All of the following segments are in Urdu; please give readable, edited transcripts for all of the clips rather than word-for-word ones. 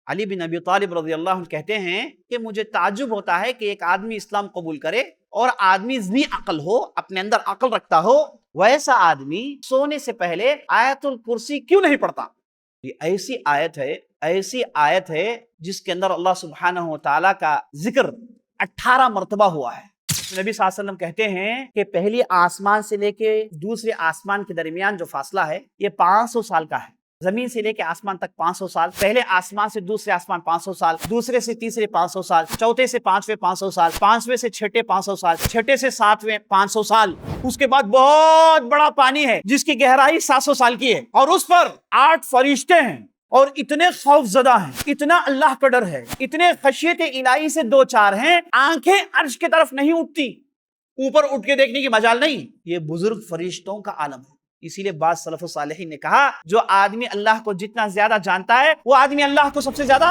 علی بن ابی طالب رضی اللہ عنہ کہتے ہیں کہ مجھے تعجب ہوتا ہے کہ ایک آدمی اسلام قبول کرے اور آدمی ذی عقل ہو، اپنے اندر عقل رکھتا ہو، ویسا آدمی سونے سے پہلے آیت الکرسی کیوں نہیں پڑھتا؟ یہ ایسی آیت ہے جس کے اندر اللہ سبحانہ و تعالیٰ کا ذکر 18 مرتبہ ہوا ہے۔ نبی صلی اللہ علیہ وسلم کہتے ہیں کہ پہلی آسمان سے لے کے دوسرے آسمان کے درمیان جو فاصلہ ہے یہ 500 سال کا ہے۔ زمین سے لے کے آسمان تک 500 سال، پہلے آسمان سے دوسرے آسمان 500 سال، دوسرے سے تیسرے 500 سال، چوتھے سے پانچویں 500 سال، پانچویں سے چھٹے 500 سال، چھٹے سے ساتویں 500 سال، اس کے بعد بہت بڑا پانی ہے جس کی گہرائی 700 سال کی ہے، اور اس پر 8 فرشتے ہیں، اور اتنے خوف زدہ ہیں، اتنا اللہ کا ڈر ہے، اتنے خشیت الہی سے دو چار ہیں، آنکھیں عرش کی طرف نہیں اٹھتی، اوپر اٹھ کے دیکھنے کی مجال نہیں۔ یہ بزرگ فرشتوں کا عالم ہے۔ اسی لیے بعض سلف صالحین نے کہا جو آدمی اللہ کو جتنا زیادہ جانتا ہے وہ آدمی اللہ کو سب سے زیادہ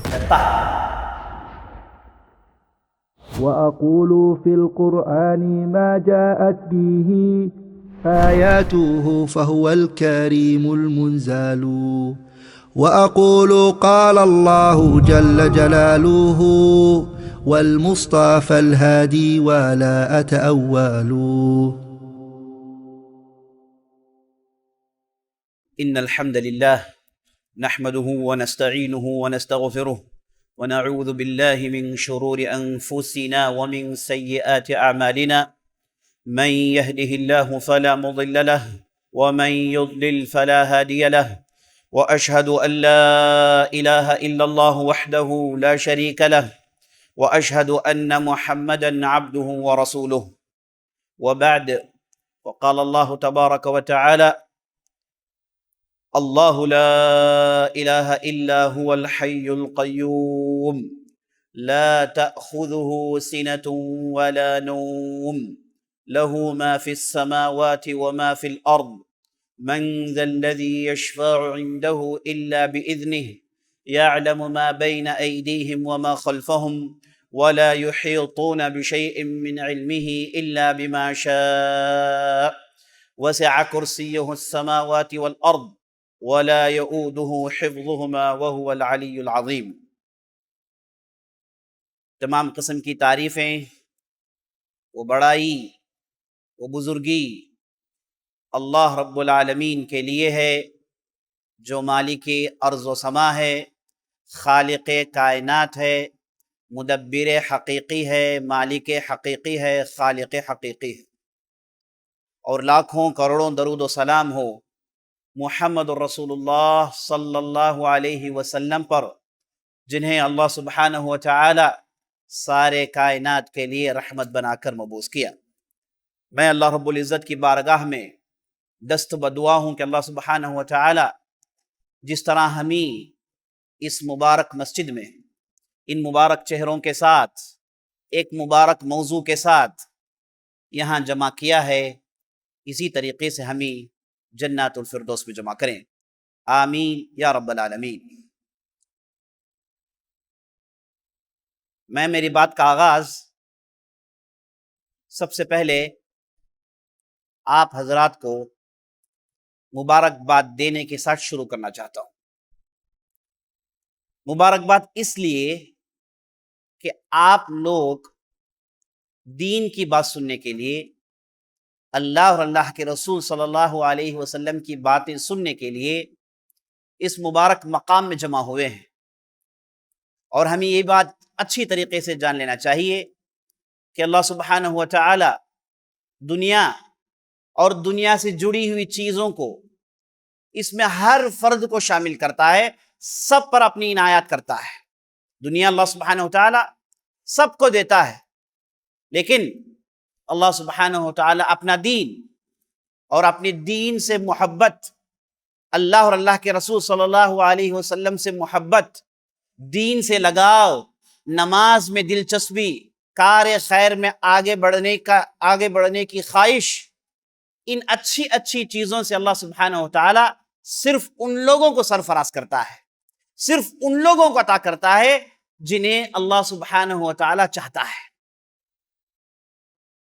ڈرتا ہے۔ وَأَقُولُ فِي الْقُرْآنِ مَا جَاءَتْ بِهِ آيَاتُهُ فَهُوَ الْكَرِيمُ الْمُنزَلُ وَأَقُولُ قَالَ اللَّهُ جَلَّ جَلَالُهُ وَالْمُصْطَفَى الْهَادِي وَلَا أَتَأَوَّلُ۔ إن الحمد لله نحمده ونستعينه ونستغفره ونعوذ بالله من شرور أنفسنا ومن سيئات أعمالنا، من يهده الله فلا مضل له ومن يضلل فلا هادي له، وأشهد أن لا إله إلا الله وحده لا شريك له، وأشهد أن محمدا عبده ورسوله، وبعد، وقال الله تبارك وتعالى: الله لا إله إلا هو الحي القيوم لا تأخذه سنة ولا نوم له ما في السماوات وما في الأرض من ذا الذي يشفع عنده إلا بإذنه يعلم ما بين أيديهم وما خلفهم ولا يحيطون بشيء من علمه إلا بما شاء وسع كرسيه السماوات والأرض ولا يؤوده حفظهما وهو العلی العظیم۔ تمام قسم کی تعریفیں، وہ بڑائی، وہ بزرگی اللہ رب العالمین کے لیے ہے، جو مالک ارض و سما ہے، خالق کائنات ہے، مدبر حقیقی ہے، مالک حقیقی ہے، خالق حقیقی ہے۔ اور لاکھوں کروڑوں درود و سلام ہو محمد الرسول اللہ صلی اللہ علیہ وسلم پر، جنہیں اللہ سبحانہ و تعالی سارے کائنات کے لیے رحمت بنا کر مبعوث کیا۔ میں اللہ رب العزت کی بارگاہ میں دست بدعا ہوں کہ اللہ سبحانہ و تعالی جس طرح ہمیں اس مبارک مسجد میں ان مبارک چہروں کے ساتھ ایک مبارک موضوع کے ساتھ یہاں جمع کیا ہے، اسی طریقے سے ہمیں جنات الفردوس میں جمع کریں، آمین یا رب العالمین۔ میں میری بات کا آغاز سب سے پہلے آپ حضرات کو مبارکباد دینے کے ساتھ شروع کرنا چاہتا ہوں۔ مبارکباد اس لیے کہ آپ لوگ دین کی بات سننے کے لیے، اللہ اور اللہ کے رسول صلی اللہ علیہ وسلم کی باتیں سننے کے لیے اس مبارک مقام میں جمع ہوئے ہیں، اور ہمیں یہ بات اچھی طریقے سے جان لینا چاہیے کہ اللہ سبحانہ و تعالی دنیا اور دنیا سے جڑی ہوئی چیزوں کو، اس میں ہر فرد کو شامل کرتا ہے، سب پر اپنی عنایات کرتا ہے۔ دنیا اللہ سبحانہ و تعالی سب کو دیتا ہے، لیکن اللہ سبحانہ و تعالی اپنا دین اور اپنے دین سے محبت، اللہ اور اللہ کے رسول صلی اللہ علیہ وسلم سے محبت، دین سے لگاؤ، نماز میں دلچسپی، کار خیر میں آگے بڑھنے کی خواہش، ان اچھی اچھی چیزوں سے اللہ سبحانہ و تعالی صرف ان لوگوں کو سرفراز کرتا ہے، صرف ان لوگوں کو عطا کرتا ہے جنہیں اللہ سبحانہ و تعالی چاہتا ہے۔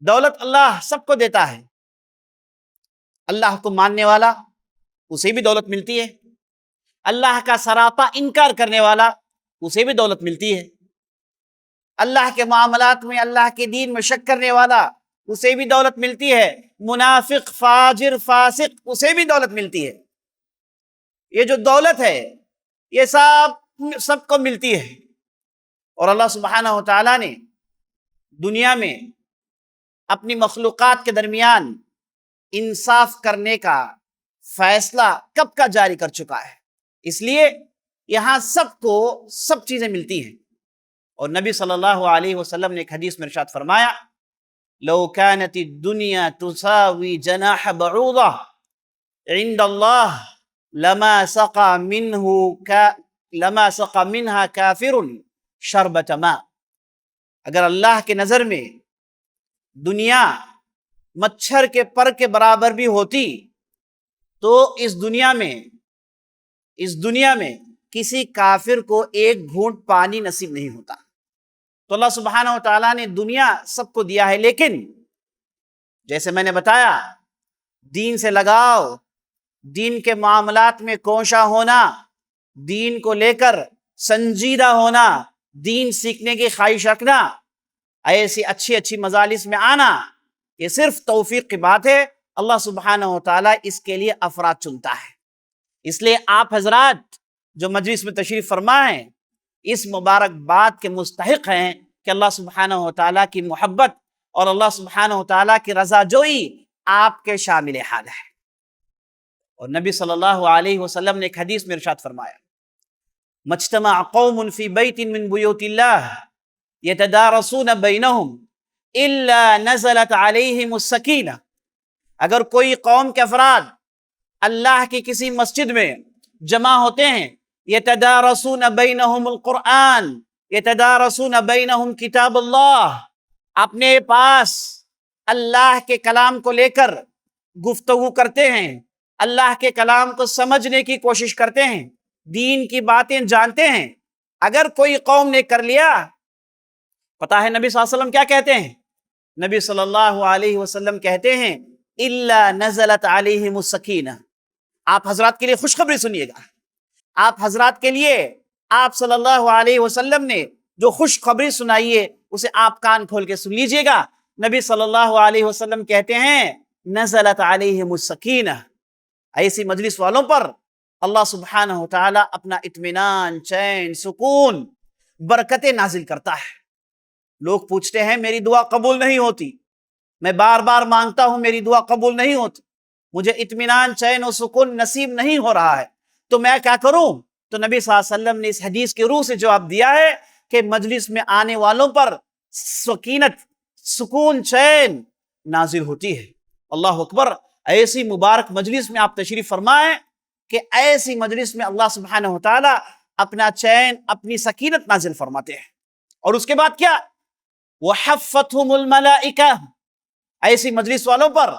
دولت اللہ سب کو دیتا ہے، اللہ کو ماننے والا اسے بھی دولت ملتی ہے، اللہ کا سراپا انکار کرنے والا اسے بھی دولت ملتی ہے۔ اللہ کے معاملات میں، اللہ کے دین میں شک کرنے والا، اسے بھی دولت ملتی ہے۔ منافق، فاجر، فاسق، اسے بھی دولت ملتی ہے۔ یہ جو دولت ہے یہ سب کو ملتی ہے۔ اور اللہ سبحانہ و تعالیٰ نے دنیا میں اپنی مخلوقات کے درمیان انصاف کرنے کا فیصلہ کب کا جاری کر چکا ہے، اس لیے یہاں سب کو سب چیزیں ملتی ہیں۔ اور نبی صلی اللہ علیہ وسلم نے ایک حدیث میں ارشاد فرمایا، لو كانت الدنيا تساوي جناح بعوضة عند الله لما سقى منها كافر شربة ماء۔ اگر اللہ کے نظر میں دنیا مچھر کے پر کے برابر بھی ہوتی تو اس دنیا میں کسی کافر کو ایک گھونٹ پانی نصیب نہیں ہوتا۔ تو اللہ سبحانہ و تعالیٰ نے دنیا سب کو دیا ہے، لیکن جیسے میں نے بتایا، دین سے لگاؤ، دین کے معاملات میں کوشاں ہونا، دین کو لے کر سنجیدہ ہونا، دین سیکھنے کی خواہش رکھنا، ایسی اچھی مجالس میں آنا، یہ صرف توفیق کی بات ہے۔ اللہ سبحانہ و تعالیٰ اس کے لیے افراد چنتا ہے۔ اس لیے آپ حضرات جو مجلس میں تشریف فرما ہیں، اس مبارک بات کے مستحق ہیں کہ اللہ سبحانہ و تعالیٰ کی محبت اور اللہ سبحانہ و تعالیٰ کی رضا جوئی آپ کے شامل حال ہے۔ اور نبی صلی اللہ علیہ وسلم نے ایک حدیث میں ارشاد فرمایا، مجتمع قوم فی بیت من بیوت اللہ یتدارسون بینہم الا نزلت علیہم السکینہ۔ اگر کوئی قوم کے افراد اللہ کی کسی مسجد میں جمع ہوتے ہیں، یتدارسون بینہم القرآن، یتدارسون بینہم کتاب اللہ، اپنے پاس اللہ کے کلام کو لے کر گفتگو کرتے ہیں، اللہ کے کلام کو سمجھنے کی کوشش کرتے ہیں، دین کی باتیں جانتے ہیں۔ اگر کوئی قوم نے کر لیا، پتہ ہے نبی صلی اللہ علیہ وسلم کیا کہتے ہیں؟ نبی صلی اللہ علیہ وسلم کہتے ہیں الا نزلت علیہم السکینہ۔ آپ حضرات کے لیے خوشخبری سنیے گا، آپ حضرات کے لیے آپ صلی اللہ علیہ وسلم نے جو خوشخبری سنائی ہے اسے آپ کان کھول کے سن لیجئے گا۔ نبی صلی اللہ علیہ وسلم کہتے ہیں نزلت علیہم السکینہ، ایسی مجلس والوں پر اللہ سبحانہ و تعالی اپنا اطمینان، چین، سکون، برکتیں نازل کرتا ہے۔ لوگ پوچھتے ہیں میری دعا قبول نہیں ہوتی، میں بار بار مانگتا ہوں میری دعا قبول نہیں ہوتی، مجھے اطمینان، چین و سکون نصیب نہیں ہو رہا ہے، تو میں کیا کروں؟ تو نبی صلی اللہ علیہ وسلم نے اس حدیث کی روح سے جواب دیا ہے کہ مجلس میں آنے والوں پر سکینت، سکون، چین نازل ہوتی ہے۔ اللہ اکبر! ایسی مبارک مجلس میں آپ تشریف فرمائیں کہ ایسی مجلس میں اللہ سبحانہ و تعالی اپنا چین، اپنی سکینت نازل فرماتے ہیں۔ اور اس کے بعد کیا؟ وَحَفَّتْهُمُ الْمَلَائِكَةُ، ایسی مجلس والوں پر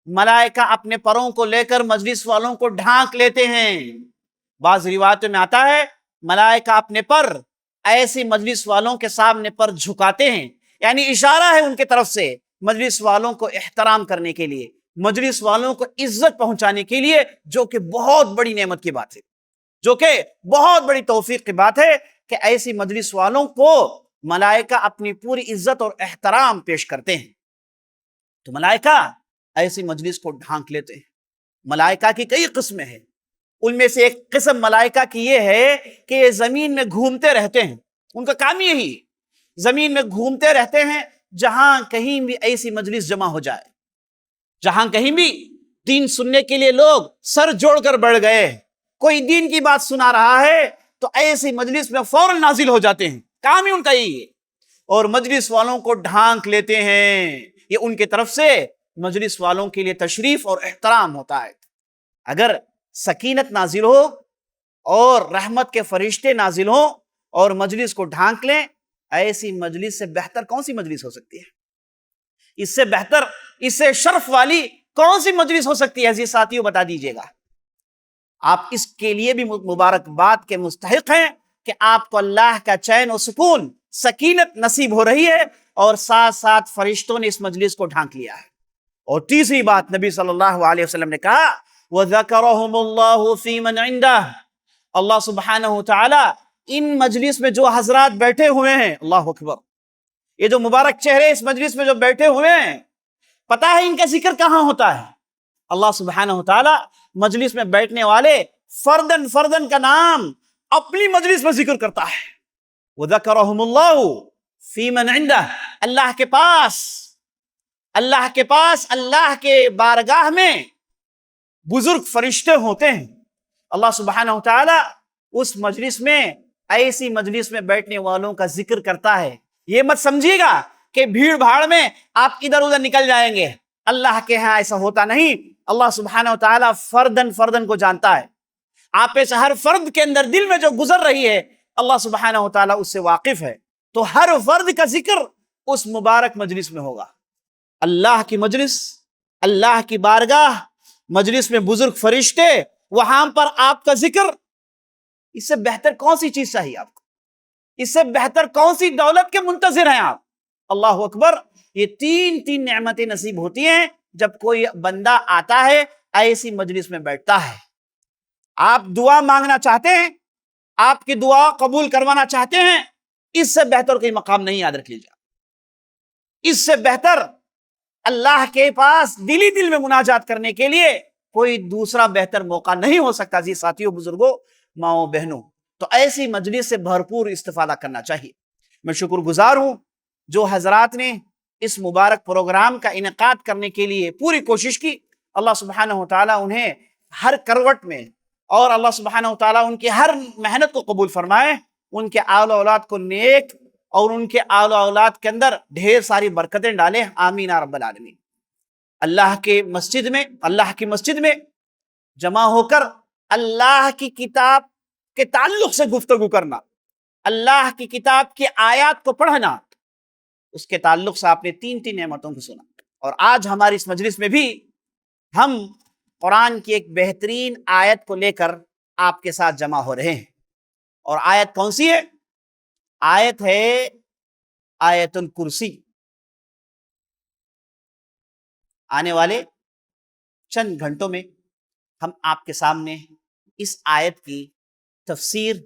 ملائکہ اپنے پروں کو لے کر مجلس والوں کو ڈھانک لیتے ہیں۔ بعض روایتوں میں آتا ہے ملائکہ اپنے پر ایسی مجلس والوں کے سامنے پر جھکاتے ہیں، یعنی اشارہ ہے ان کے طرف سے مجلس والوں کو احترام کرنے کے لیے، مجلس والوں کو عزت پہنچانے کے لیے، جو کہ بہت بڑی نعمت کی بات ہے، جو کہ بہت بڑی توفیق کی بات ہے کہ ایسی مجلس والوں کو ملائکہ اپنی پوری عزت اور احترام پیش کرتے ہیں۔ تو ملائکہ ایسی مجلس کو ڈھانک لیتے ہیں۔ ملائکہ کی کئی قسمیں ہیں، ان میں سے ایک قسم ملائکہ کی یہ ہے کہ یہ زمین میں گھومتے رہتے ہیں، ان کا کام یہی ہے، زمین میں گھومتے رہتے ہیں، جہاں کہیں بھی ایسی مجلس جمع ہو جائے، جہاں کہیں بھی دین سننے کے لیے لوگ سر جوڑ کر بیٹھ گئے، کوئی دین کی بات سنا رہا ہے تو ایسی مجلس میں فوراً نازل ہو جاتے ہیں، کام ہی ان کا یہی ہے، اور مجلس والوں کو ڈھانک لیتے ہیں۔ یہ ان کی طرف سے مجلس والوں کے لیے تشریف اور احترام ہوتا ہے۔ اگر سکینت نازل ہو اور رحمت کے فرشتے نازل ہوں اور مجلس کو ڈھانک لیں، ایسی مجلس سے بہتر کون سی مجلس ہو سکتی ہے؟ اس سے بہتر، اس سے شرف والی کون سی مجلس ہو سکتی ہے؟ عزیز ساتھیوں بتا دیجئے گا۔ آپ اس کے لیے بھی مبارکباد کے مستحق ہیں کہ آپ کو اللہ کا چین و سکون، سکینت نصیب ہو رہی ہے، اور ساتھ ساتھ فرشتوں نے اس مجلس کو ڈھانک لیا ہے۔ اور تیسری بات نبی صلی اللہ علیہ وسلم نے کہا وَذَكَرَهُمُ اللَّهُ فِي مَنْ عِنْدَهُ، اللہ سبحانہ وتعالی ان مجلس میں جو حضرات بیٹھے ہوئے ہیں، اللہ اکبر، یہ جو مبارک چہرے اس مجلس میں جو بیٹھے ہوئے ہیں، پتہ ہے ان کا ذکر کہاں ہوتا ہے؟ اللہ سبحانہ وتعالی مجلس میں بیٹھنے والے فردن فردن کا نام اپنی مجلس میں ذکر کرتا ہے. وَذَكَرَهُمُ اللَّهُ فِي مَنْ عِنْدَهُ، اللہ کے پاس اللہ کے بارگاہ میں بزرگ فرشتے ہوتے ہیں. اللہ سبحانہ وتعالی اس مجلس میں، ایسی مجلس میں بیٹھنے والوں کا ذکر کرتا ہے. یہ مت سمجھیے گا کہ بھیڑ بھاڑ میں آپ ادھر ادھر نکل جائیں گے. اللہ کے ہاں ایسا ہوتا نہیں. اللہ سبحانہ وتعالی فردن فردن کو جانتا ہے. آپ میں سے ہر فرد کے اندر دل میں جو گزر رہی ہے، اللہ سبحانہ وتعالی اس سے واقف ہے. تو ہر فرد کا ذکر اس مبارک مجلس میں ہوگا. اللہ کی مجلس، اللہ کی بارگاہ، مجلس میں بزرگ فرشتے، وہاں پر آپ کا ذکر، اس سے بہتر کون سی چیز چاہیے آپ کو؟ اس سے بہتر کون سی دولت کے منتظر ہیں آپ؟ اللہ اکبر. یہ تین نعمتیں نصیب ہوتی ہیں جب کوئی بندہ آتا ہے، ایسی مجلس میں بیٹھتا ہے. آپ دعا مانگنا چاہتے ہیں، آپ کی دعا قبول کروانا چاہتے ہیں، اس سے بہتر کوئی مقام نہیں، یاد رکھ لیجیے. اس سے بہتر اللہ کے پاس دلی دل میں مناجات کرنے کے لیے کوئی دوسرا بہتر موقع نہیں ہو سکتا. جی ساتھیوں، بزرگوں، ماؤں، بہنوں، تو ایسی مجلس سے بھرپور استفادہ کرنا چاہیے. میں شکر گزار ہوں جو حضرات نے اس مبارک پروگرام کا انعقاد کرنے کے لیے پوری کوشش کی. اللہ سبحانہ وتعالیٰ انہیں ہر کروٹ میں، اور اللہ سبحانہ وتعالیٰ ان کی ہر محنت کو قبول فرمائے. ان کے آل و اولاد کو نیک، اور ان کے آل و اولاد کے اندر ڈھیر ساری برکتیں ڈالے. آمین یا رب العالمین. اللہ کی مسجد میں جمع ہو کر اللہ کی کتاب کے تعلق سے گفتگو کرنا، اللہ کی کتاب کی آیات کو پڑھنا، اس کے تعلق سے آپ نے تین نعمتوں کو سنا. اور آج ہماری اس مجلس میں بھی ہم قرآن کی ایک بہترین آیت کو لے کر آپ کے ساتھ جمع ہو رہے ہیں. اور آیت کون سی ہے؟ آیت ہے آیت الکرسی. آنے والے چند گھنٹوں میں ہم آپ کے سامنے اس آیت کی تفسیر،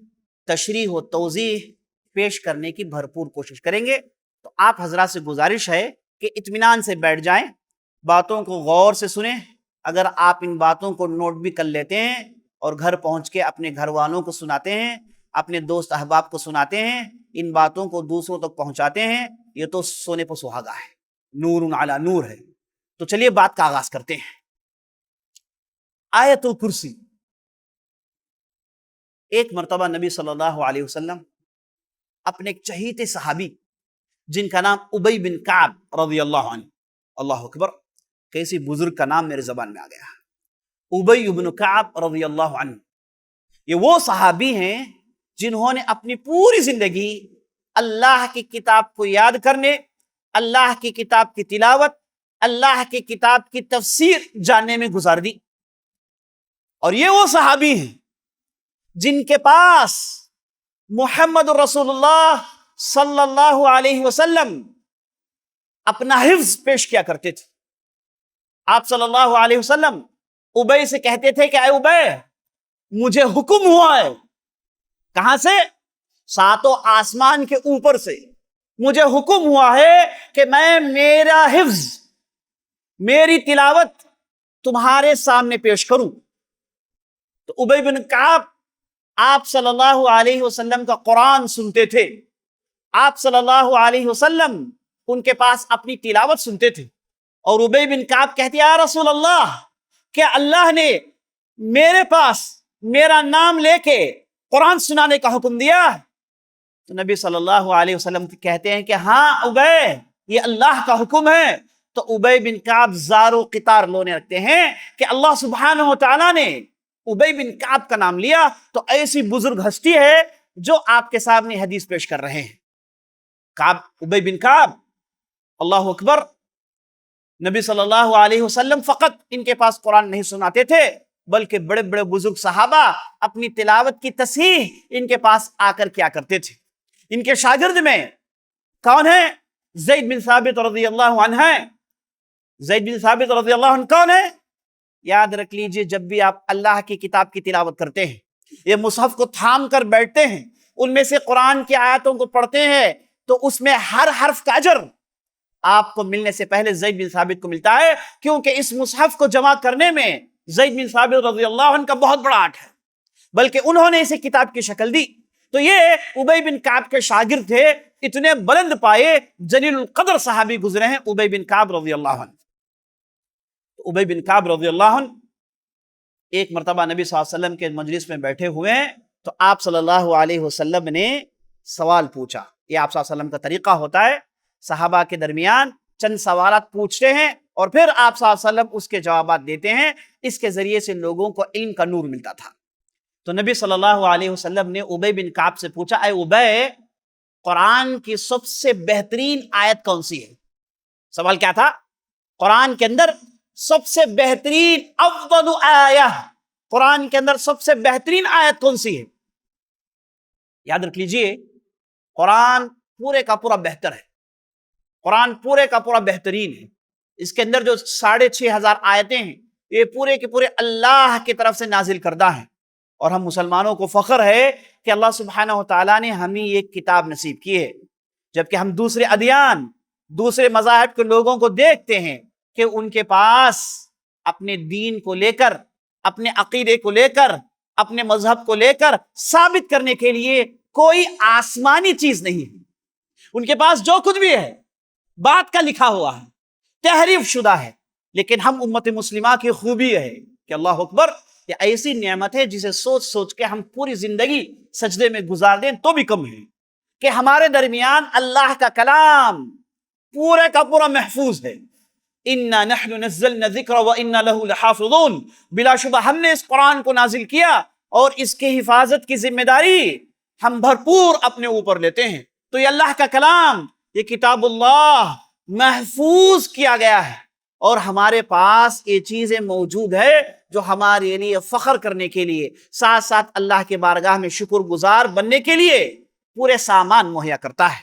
تشریح و توضیح پیش کرنے کی بھرپور کوشش کریں گے. تو آپ حضرات سے گزارش ہے کہ اطمینان سے بیٹھ جائیں، باتوں کو غور سے سنیں. اگر آپ ان باتوں کو نوٹ بھی کر لیتے ہیں اور گھر پہنچ کے اپنے گھر والوں کو سناتے ہیں، اپنے دوست احباب کو سناتے ہیں، ان باتوں کو دوسروں تک پہنچاتے ہیں، یہ تو سونے پر سہاگا ہے، نور علی نور ہے. تو چلیے بات کا آغاز کرتے ہیں. آیت الکرسی. ایک مرتبہ نبی صلی اللہ علیہ وسلم اپنے ایک چہیتے صحابی جن کا نام ابی بن کعب رضی اللہ عنہ، اللہ اکبر، کیسی بزرگ کا نام میرے زبان میں آ گیا، ابی بن کعب رضی اللہ عنہ. یہ وہ صحابی ہیں جنہوں نے اپنی پوری زندگی اللہ کی کتاب کو یاد کرنے، اللہ کی کتاب کی تلاوت، اللہ کی کتاب کی تفسیر جاننے میں گزار دی. اور یہ وہ صحابی ہیں جن کے پاس محمد رسول اللہ صلی اللہ علیہ وسلم اپنا حفظ پیش کیا کرتے تھے. آپ صلی اللہ علیہ وسلم ابی سے کہتے تھے کہ اے ابی، مجھے حکم ہوا ہے. کہاں سے؟ ساتوں آسمان کے اوپر سے مجھے حکم ہوا ہے کہ میں میرا حفظ، میری تلاوت تمہارے سامنے پیش کروں. تو ابی بن کعب آپ صلی اللہ علیہ وسلم کا قرآن سنتے تھے، آپ صلی اللہ علیہ وسلم ان کے پاس اپنی تلاوت سنتے تھے. اور ابی بن کعب کہتے یا رسول اللہ، کیا اللہ نے میرے پاس میرا نام لے کے قرآن سنانے کا حکم دیا؟ تو نبی صلی اللہ علیہ وسلم کہتے ہیں کہ ہاں ابی، یہ اللہ کا حکم ہے. تو ابی بن کعب زار و قطار لونے رکھتے ہیں کہ اللہ سبحانہ و تعالیٰ نے ابی بن کعب کا نام لیا تو ایسی بزرگ ہستی ہے جو آپ کے سامنے حدیث پیش کر رہے ہیں. ابی بن کعب، اللہ اکبر، نبی صلی اللہ علیہ وسلم فقط ان کے پاس قرآن نہیں سناتے تھے، بلکہ بڑے بڑے بزرگ صحابہ اپنی تلاوت کی تصحیح ان کے پاس آ کر کیا کرتے تھے. ان کے شاگرد میں کون ہے؟ زید بن ثابت رضی اللہ عنہ ہے. زید بن ثابت رضی اللہ عنہ کون ہے؟ یاد رکھ لیجئے، جب بھی آپ اللہ کی کتاب کی تلاوت کرتے ہیں، یہ مصحف کو تھام کر بیٹھتے ہیں، ان میں سے قرآن کی آیتوں کو پڑھتے ہیں تو اس میں ہر حرف کا اجر آپ کو ملنے سے پہلے زید بن ثابت کو ملتا ہے، کیونکہ اس مصحف کو جمع کرنے میں زید بن ثابت رضی اللہ عنہ کا بہت بڑا ہاتھ ہے، بلکہ انہوں نے اسے کتاب کی شکل دی۔ تو یہ ابی بن کعب کے شاگرد تھے، اتنے بلند پائے جلیل القدر صحابی گزرے ہیں ابی بن کعب رضی اللہ عنہ۔ ابی بن کعب رضی اللہ عنہ ایک مرتبہ نبی صلی اللہ علیہ وسلم کے مجلس میں بیٹھے ہوئے ہیں، تو آپ صلی اللہ علیہ وسلم نے سوال پوچھا۔ یہ آپ صلی اللہ علیہ وسلم کا طریقہ ہوتا ہے، صحابہ کے درمیان چند سوالات پوچھتے ہیں اور پھر آپ صلی اللہ علیہ وسلم اس کے جوابات دیتے ہیں، اس کے ذریعے سے لوگوں کو علم کا نور ملتا تھا۔ تو نبی صلی اللہ علیہ وسلم نے ابی بن کعب سے پوچھا، اے ابی، قرآن کی سب سے بہترین آیت کون سی ہے؟ سوال کیا تھا؟ قرآن کے اندر سب سے بہترین افضل آیہ، قرآن کے اندر سب سے بہترین آیت کون سی ہے؟ یاد رکھ لیجئے، قرآن پورے کا پورا بہتر ہے، قرآن پورے کا پورا بہترین ہے۔ اس کے اندر جو 6500 آیتیں ہیں، یہ پورے کے پورے اللہ کی طرف سے نازل کردہ ہیں، اور ہم مسلمانوں کو فخر ہے کہ اللہ سبحانہ وتعالیٰ نے ہمیں ایک کتاب نصیب کی ہے، جبکہ ہم دوسرے ادیان، دوسرے مذاہب کے لوگوں کو دیکھتے ہیں کہ ان کے پاس اپنے دین کو لے کر، اپنے عقیدے کو لے کر، اپنے مذہب کو لے کر ثابت کرنے کے لیے کوئی آسمانی چیز نہیں ہے۔ ان کے پاس جو کچھ بھی ہے بات کا لکھا ہوا ہے، تحریف شدہ ہے، لیکن ہم امت مسلمہ کی خوبی ہے کہ اللہ اکبر، یہ ایسی نعمت ہے جسے سوچ سوچ کے ہم پوری زندگی سجدے میں گزار دیں تو بھی کم ہے، کہ ہمارے درمیان اللہ کا کلام پورے کا پورا محفوظ ہے۔ اِنَّا نَحْنُ نَزَّلْنَا الذِّكْرَ وَإِنَّا لَهُ لَحَافِظُونَ، بلا شبہ ہم نے اس قرآن کو نازل کیا اور اس کی حفاظت کی ذمہ داری ہم بھرپور اپنے اوپر لیتے ہیں۔ تو یہ اللہ کا کلام، یہ کتاب اللہ محفوظ کیا گیا ہے، اور ہمارے پاس یہ چیزیں موجود ہے جو ہمارے لیے فخر کرنے کے لیے، ساتھ ساتھ اللہ کے بارگاہ میں شکر گزار بننے کے لیے پورے سامان مہیا کرتا ہے۔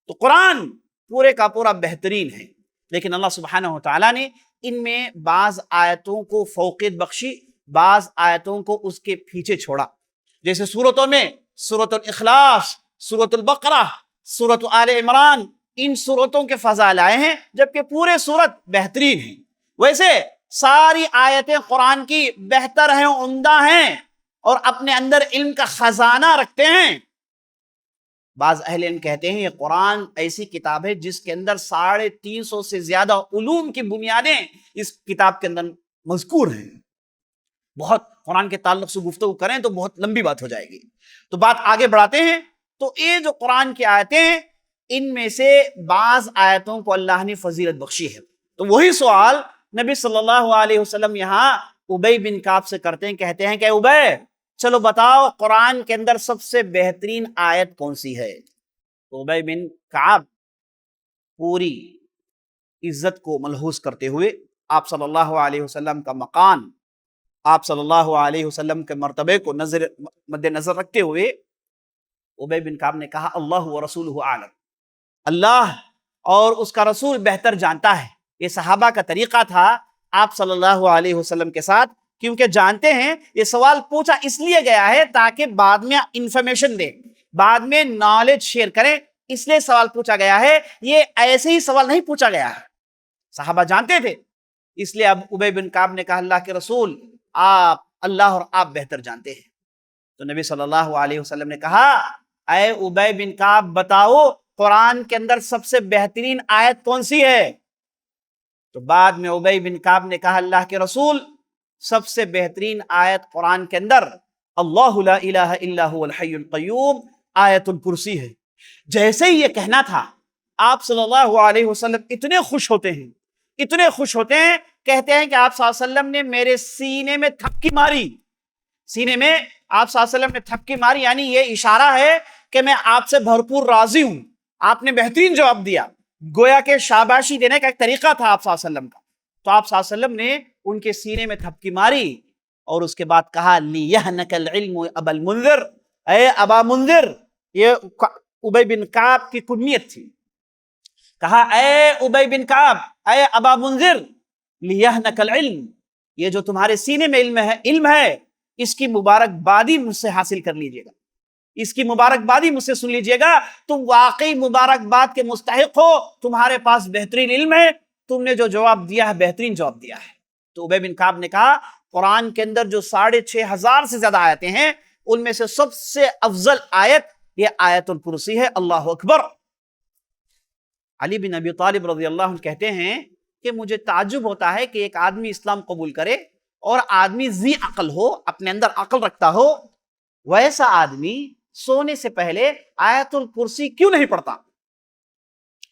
تو قرآن پورے کا پورا بہترین ہے، لیکن اللہ سبحانہ وتعالیٰ نے ان میں بعض آیتوں کو فوقیت بخشی، بعض آیتوں کو اس کے پیچھے چھوڑا، جیسے سورتوں میں سورۃ الاخلاص، سورۃ البقرہ، سورۃ آل عمران، ان سورتوں کے فضائل آئے ہیں جبکہ پورے سورت بہترین ہیں۔ ویسے ساری آیتیں قرآن کی بہتر ہیں، عمدہ ہیں، اور اپنے اندر علم کا خزانہ رکھتے ہیں۔ بعض اہل علم کہتے ہیں یہ قرآن ایسی کتاب ہے جس کے اندر 350 سے زیادہ علوم کی بنیادیں اس کتاب کے اندر مذکور ہیں۔ بہت قرآن کے تعلق سے گفتگو کریں تو بہت لمبی بات ہو جائے گی، تو بات آگے بڑھاتے ہیں۔ تو یہ جو قرآن کی آیتیں ہیں، ان میں سے بعض آیتوں کو اللہ نے فضیلت بخشی ہے۔ تو وہی سوال نبی صلی اللہ علیہ وسلم یہاں ابی بن کعب سے کرتے ہیں، کہتے ہیں کہ ابی، چلو بتاؤ قرآن کے اندر سب سے بہترین آیت کون سی ہے؟ ابی بن کعب پوری عزت کو ملحوظ کرتے ہوئے، آپ صلی اللہ علیہ وسلم کا مقام، آپ صلی اللہ علیہ وسلم کے مرتبے کو مد نظر رکھتے ہوئے ابی بن کعب نے کہا، اللہ ورسولہ اعلم، اللہ اور اس کا رسول بہتر جانتا ہے۔ یہ صحابہ کا طریقہ تھا آپ صلی اللہ علیہ وسلم کے ساتھ، کیونکہ جانتے ہیں یہ سوال پوچھا اس لیے گیا ہے تاکہ بعد میں انفارمیشن دیں، بعد میں نالج شیئر کریں، اس لیے سوال پوچھا گیا ہے، یہ ایسے ہی سوال نہیں پوچھا گیا ہے۔ صحابہ جانتے تھے، اس لیے اب ابی بن کعب نے کہا، اللہ کے رسول، آپ اللہ اور آپ بہتر جانتے ہیں۔ تو نبی صلی اللہ علیہ وسلم نے کہا، اے ابی بن کعب، بتاؤ قرآن کے اندر سب سے بہترین آیت کون سی ہے؟ تو بعد میں ابی بن کعب نے کہا، اللہ کے رسول، سب سے بہترین آیت قرآن کے اندر اللہ لا الہ الا هو الحی القیوم آیت الکرسی ہے۔ جیسے ہی یہ کہنا تھا، آپ صلی اللہ علیہ وسلم اتنے خوش ہوتے ہیں، اتنے خوش ہوتے ہیں، کہتے ہیں کہ آپ صلی اللہ علیہ وسلم نے میرے سینے میں تھپکی ماری، سینے میں آپ صلی اللہ علیہ وسلم نے تھپکی ماری، یعنی یہ اشارہ ہے کہ میں آپ سے بھرپور راضی ہوں، آپ نے بہترین جواب دیا۔ گویا کہ شاباشی دینے کا ایک طریقہ تھا آپ صلی اللہ علیہ وسلم کا۔ تو آپ صلی اللہ علیہ وسلم نے ان کے سینے میں تھپکی ماری اور اس کے بعد کہا، لِيَهْنَكَ الْعِلْمُ أَبَا الْمُنذِرِ، اے ابا منذر، یہ ابی بن کعب کی کنیت تھی۔ کہا، اے ابی بن کعب، اے ابا منذر، لِيَهْنَكَ الْعِلْمُ، یہ جو تمہارے سینے میں علم ہے، اس کی مبارک بادی مجھ سے حاصل کر لیجئے گا۔ اس کی مبارکبادی مجھ سے سن لیجئے گا، تم واقعی مبارکباد کے مستحق ہو، تمہارے پاس بہترین علم ہے، تم نے جو جواب دیا ہے بہترین جواب دیا ہے۔ تو ابی بن کعب نے کہا قرآن کے اندر جو 6500 سے زیادہ آیتیں ہیں ان میں سے سب سے افضل آیت یہ آیت الکرسی ہے۔ اللہ اکبر۔ علی بن ابی طالب رضی اللہ عنہ کہتے ہیں کہ مجھے تعجب ہوتا ہے کہ ایک آدمی اسلام قبول کرے اور آدمی ذی عقل ہو، اپنے اندر عقل رکھتا ہو، ویسا آدمی سونے سے پہلے آیت الکرسی کیوں نہیں پڑھتا؟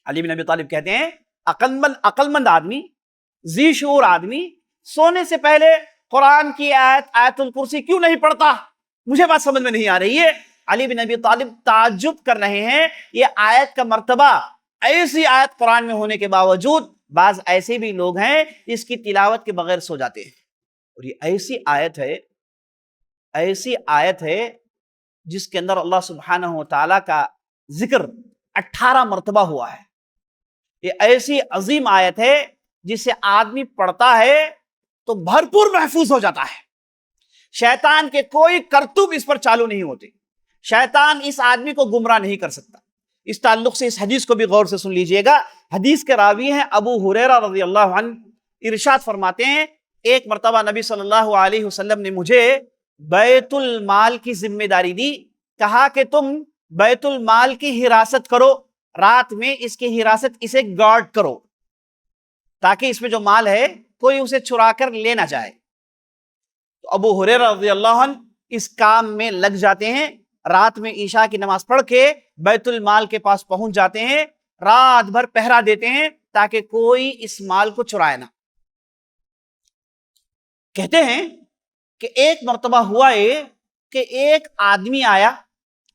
علی بن ابی طالب کہتے ہیں عقل مند آدمی، ذی شعور آدمی سونے سے پہلے قرآن کی آیت الکرسی کیوں نہیں پڑھتا؟ مجھے بات سمجھ میں نہیں آ رہی ہے۔ علی بن ابی طالب تعجب کر رہے ہیں، یہ آیت کا مرتبہ، ایسی آیت قرآن میں ہونے کے باوجود بعض ایسے بھی لوگ ہیں اس کی تلاوت کے بغیر سو جاتے ہیں۔ اور یہ ایسی آیت ہے جس کے اندر اللہ سبحانہ و تعالیٰ کا ذکر 18 مرتبہ ہوا ہے۔ یہ ایسی عظیم آیت ہے جسے آدمی پڑھتا ہے تو بھرپور محفوظ ہو جاتا ہے، شیطان کے کوئی کرتوب اس پر چالو نہیں ہوتے، شیطان اس آدمی کو گمراہ نہیں کر سکتا۔ اس تعلق سے اس حدیث کو بھی غور سے سن لیجئے گا۔ حدیث کے راوی ہیں ابو ہریرہ رضی اللہ عنہ، ارشاد فرماتے ہیں ایک مرتبہ نبی صلی اللہ علیہ وسلم نے مجھے بیت المال کی ذمہ داری دی، کہا کہ تم بیت المال کی حراست کرو، رات میں اس کی حراست، اسے گارڈ کرو تاکہ اس میں جو مال ہے کوئی اسے چرا کر لے نہ جائے۔ تو ابو ہریرہ رضی اللہ عنہ اس کام میں لگ جاتے ہیں، رات میں عشاء کی نماز پڑھ کے بیت المال کے پاس پہنچ جاتے ہیں، رات بھر پہرا دیتے ہیں تاکہ کوئی اس مال کو چرائے نہ۔ کہتے ہیں کہ ایک مرتبہ ہوا یہ کہ ایک آدمی آیا،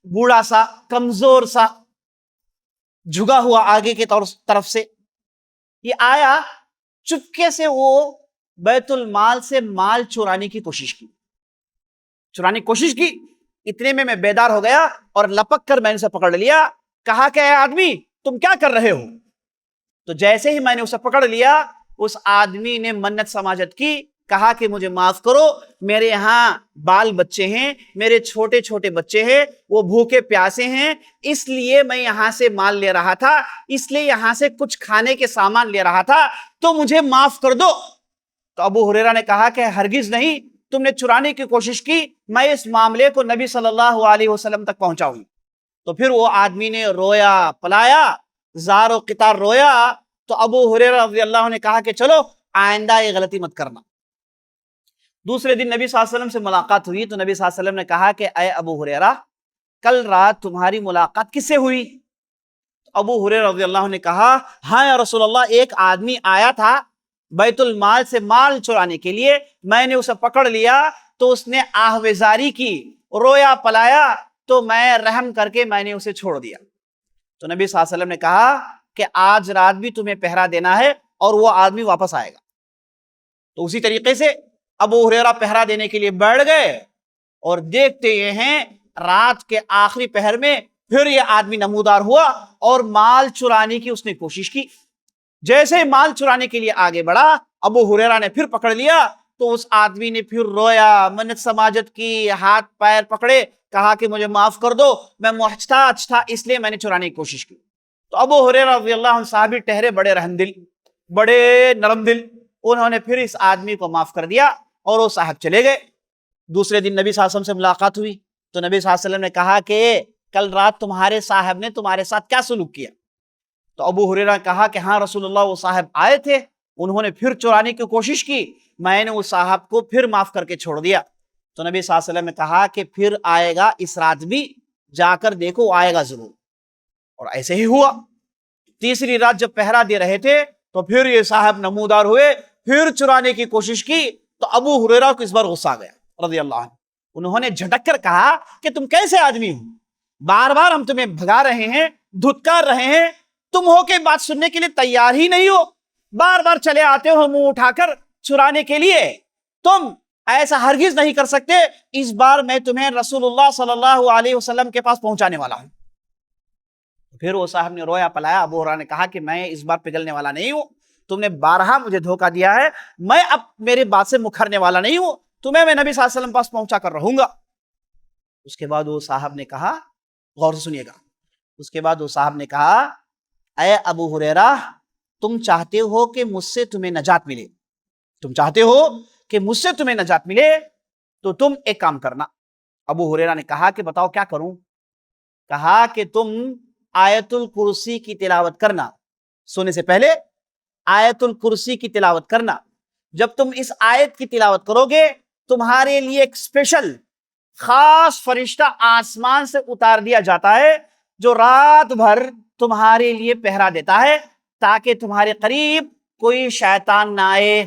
بوڑھا سا، کمزور سا، جھگا ہوا آگے کی طرف سے، یہ آیا، چپکے سے وہ بیت المال سے مال چرانے کی کوشش کی۔ اتنے میں بیدار ہو گیا اور لپک کر میں نے اسے پکڑ لیا، کہا کہ اے آدمی تم کیا کر رہے ہو؟ تو جیسے ہی میں نے اسے پکڑ لیا، اس آدمی نے منت سماجت کی، کہا کہ مجھے معاف کرو، میرے یہاں بال بچے ہیں، میرے چھوٹے چھوٹے بچے ہیں، وہ بھوکے پیاسے ہیں، اس لیے میں یہاں سے مال لے رہا تھا، اس لیے یہاں سے کچھ کھانے کے سامان لے رہا تھا، تو مجھے معاف کر دو۔ تو ابو ہریرہ نے کہا کہ ہرگز نہیں، تم نے چرانے کی کوشش کی، میں اس معاملے کو نبی صلی اللہ علیہ وسلم تک پہنچاؤں۔ تو پھر وہ آدمی نے رویا، پلایا، زار و قطار رویا۔ تو ابو ہریرہ رضی اللہ عنہ نے کہا کہ چلو آئندہ یہ غلطی مت کرنا۔ دوسرے دن نبی صلی اللہ علیہ وسلم سے ملاقات ہوئی تو نبی صلی اللہ علیہ وسلم نے کہا کہ اے ابو ہریرہ، کل رات تمہاری ملاقات کس سے ہوئی؟ ابو ہریرہ رضی اللہ عنہ نے کہا ہاں یا رسول اللہ، ایک آدمی آیا تھا بیت المال سے مال چرانے کے لیے، میں نے اسے پکڑ لیا تو اس نے آہوزاری کی، رویا پلایا، تو میں رحم کر کے میں نے اسے چھوڑ دیا۔ تو نبی صلی اللہ علیہ وسلم نے کہا کہ آج رات بھی تمہیں پہرا دینا ہے اور وہ آدمی واپس آئے گا۔ تو اسی طریقے سے ابو ہریرہ پہرا دینے کے لیے بیٹھ گئے اور دیکھتے یہ ہیں رات کے آخری پہر میں پھر یہ آدمی نمودار ہوا اور مال چرانے کی اس نے کوشش کی۔ جیسے مال چرانے کے لیے آگے بڑھا، ابو ہریرہ نے پھر پکڑ لیا تو اس آدمی نے پھر رویا، منت سماجت کی، ہاتھ پیر پکڑے، کہا کہ مجھے معاف کر دو، میں محتاج تھا اس لیے میں نے چرانے کی کوشش کی۔ تو ابو ہریرہ رضی اللہ عنہ صحابی ٹہرے بڑے رحم دل، بڑے نرم دل، انہوں نے پھر اس آدمی کو معاف کر دیا اور وہ صاحب چلے گئے۔ دوسرے دن نبی صلی اللہ علیہ وسلم سے ملاقات ہوئی تو نبی صلی اللہ علیہ وسلم نے کہا کہ کل رات تمہارے صاحب نے تمہارے ساتھ کیا سلوک کیا؟ تو ابو ہریرہ نے کہا کہ ہاں رسول اللہ، وہ صاحب آئے تھے، انہوں نے پھر چرانے کی کوشش کی، میں نے اس صاحب کو پھر معاف کر کے چھوڑ دیا۔ تو نبی صلی اللہ علیہ وسلم نے کہا کہ پھر آئے گا اس رات بھی، جا کر دیکھو، آئے گا ضرور۔ اور ایسے ہی ہوا۔ تیسری رات جب پہرا دے رہے تھے تو پھر یہ صاحب نمودار ہوئے، پھر چرانے کی کوشش کی تو ابو ہریرہ کو اس بار غصہ آ گیا رضی اللہ عنہ۔ انہوں نے جھٹک کر کہا کہ تم کیسے آدمی ہو، بار بار ہم تمہیں بھگا رہے ہیں، دھتکار رہے ہیں، تم ہو کے بات سننے کے لیے تیار ہی نہیں ہو، بار بار چلے آتے ہو منہ اٹھا کر چرانے کے لیے، تم ایسا ہرگز نہیں کر سکتے، اس بار میں تمہیں رسول اللہ صلی اللہ علیہ وسلم کے پاس پہنچانے والا ہوں۔ پھر وہ صاحب نے رویا پلایا، ابو ہریرہ نے کہا کہ میں اس بار پگھلنے والا نہیں ہوں، تم نے بارہا مجھے دھوکہ دیا ہے، میں اب میری بات سے مکرنے والا نہیں ہوں، تمہیں میں نبی صلی اللہ علیہ وسلم پاس پہنچا کر رہوں گا۔ اس کے بعد وہ صاحب نے کہا، غور سے سنیے گا، اس کے بعد وہ صاحب نے کہا اے ابو ہریرہ تم چاہتے ہو کہ مجھ سے تمہیں نجات ملے، تم چاہتے ہو کہ مجھ سے تمہیں نجات ملے تو تم ایک کام کرنا۔ ابو ہریرہ نے کہا کہ بتاؤ کیا کروں؟ کہا کہ تم آیت الکرسی کی تلاوت کرنا، سونے سے پہلے آیت الکرسی کی تلاوت کرنا۔ جب تم اس آیت کی تلاوت کرو گے تمہارے لیے ایک اسپیشل خاص فرشتہ آسمان سے اتار دیا جاتا ہے جو رات بھر تمہارے لیے پہرا دیتا ہے تاکہ تمہارے قریب کوئی شیطان نہ آئے،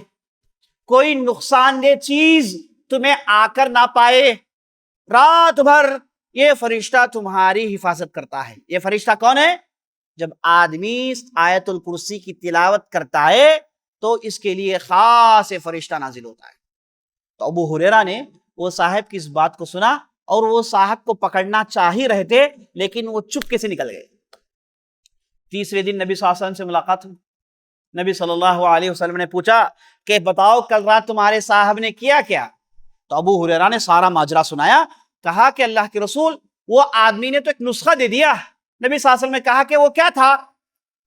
کوئی نقصان دہ چیز تمہیں آ کر نہ پائے۔ رات بھر یہ فرشتہ تمہاری حفاظت کرتا ہے۔ یہ فرشتہ کون ہے؟ جب آدمی آیت الکرسی کی تلاوت کرتا ہے تو اس کے لیے خاص فرشتہ نازل ہوتا ہے۔ تو ابو ہریرہ نے وہ صاحب کی اس بات کو سنا اور وہ صاحب کو پکڑنا چاہ ہی رہے تھے لیکن وہ چپکے سے نکل گئے۔ تیسرے دن نبی صلی اللہ علیہ وسلم سے ملاقات ہوئی۔ نبی صلی اللہ علیہ وسلم نے پوچھا کہ بتاؤ کل رات تمہارے صاحب نے کیا کیا؟ تو ابو ہریرہ نے سارا ماجرا سنایا، کہا کہ اللہ کے رسول وہ آدمی نے تو ایک نسخہ دے دیا۔ نبی صلی اللہ علیہ وسلم نے کہا کہ وہ کیا تھا؟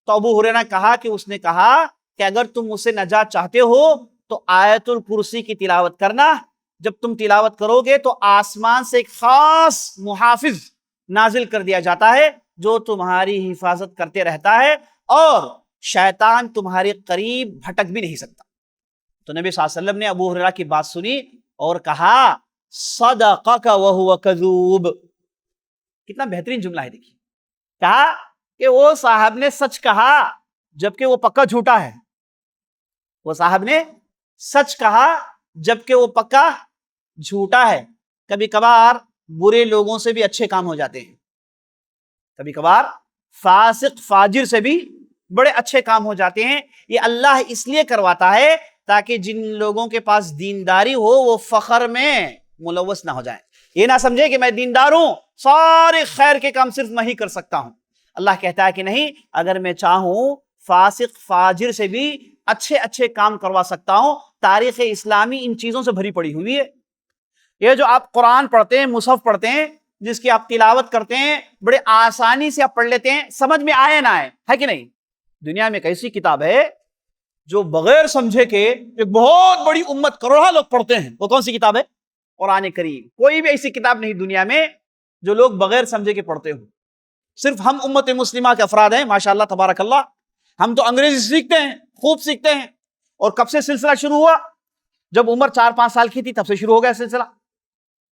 تو ابو ہریرہ نے کہا کہ اس نے کہا کہ اگر تم مجھ سے نجات چاہتے ہو تو آیت الکرسی کی تلاوت کرنا۔ جب تم تلاوت کرو گے تو آسمان سے ایک خاص محافظ نازل کر دیا جاتا ہے جو تمہاری حفاظت کرتے رہتا ہے اور شیطان تمہارے قریب بھٹک بھی نہیں سکتا۔ تو نبی صلی اللہ علیہ وسلم نے ابو ہریرہ کی بات سنی اور کہا صدقک وہو کذوب۔ کتنا بہترین جملہ ہے، دیکھیے، کہا کہ وہ صاحب نے سچ کہا جبکہ وہ پکا جھوٹا ہے۔ وہ صاحب نے سچ کہا جبکہ وہ پکا جھوٹا ہے۔ کبھی کبھار برے لوگوں سے بھی اچھے کام ہو جاتے ہیں، کبھی کبھار فاسق فاجر سے بھی بڑے اچھے کام ہو جاتے ہیں۔ یہ اللہ اس لیے کرواتا ہے تاکہ جن لوگوں کے پاس دینداری ہو وہ فخر میں ملوث نہ ہو جائیں، یہ نہ سمجھے کہ میں دیندار ہوں، سارے خیر کے کام صرف میں ہی کر سکتا ہوں۔ اللہ کہتا ہے کہ نہیں، اگر میں چاہوں فاسق فاجر سے بھی اچھے اچھے کام کروا سکتا ہوں۔ تاریخ اسلامی ان چیزوں سے بھری پڑی ہوئی ہے۔ یہ جو آپ قرآن پڑھتے ہیں، مصحف پڑھتے ہیں، جس کی آپ تلاوت کرتے ہیں، بڑے آسانی سے آپ پڑھ لیتے ہیں، سمجھ میں آئے نہ آئے، ہے کہ نہیں؟ دنیا میں ایک ایسی کتاب ہے جو بغیر سمجھے کے ایک بہت بڑی امت کروڑوں لوگ پڑھتے ہیں۔ وہ کون سی کتاب ہے؟ قرآن کریم۔ کوئی بھی ایسی کتاب نہیں دنیا میں جو لوگ بغیر سمجھے کے پڑھتے ہوں۔ صرف ہم امت مسلمہ کے افراد ہیں، ماشاءاللہ تبارک اللہ، ہم تو انگریزی سیکھتے ہیں، خوب سیکھتے ہیں۔ اور کب سے سلسلہ شروع ہوا؟ جب عمر 4-5 سال کی تھی تب سے شروع ہو گیا سلسلہ۔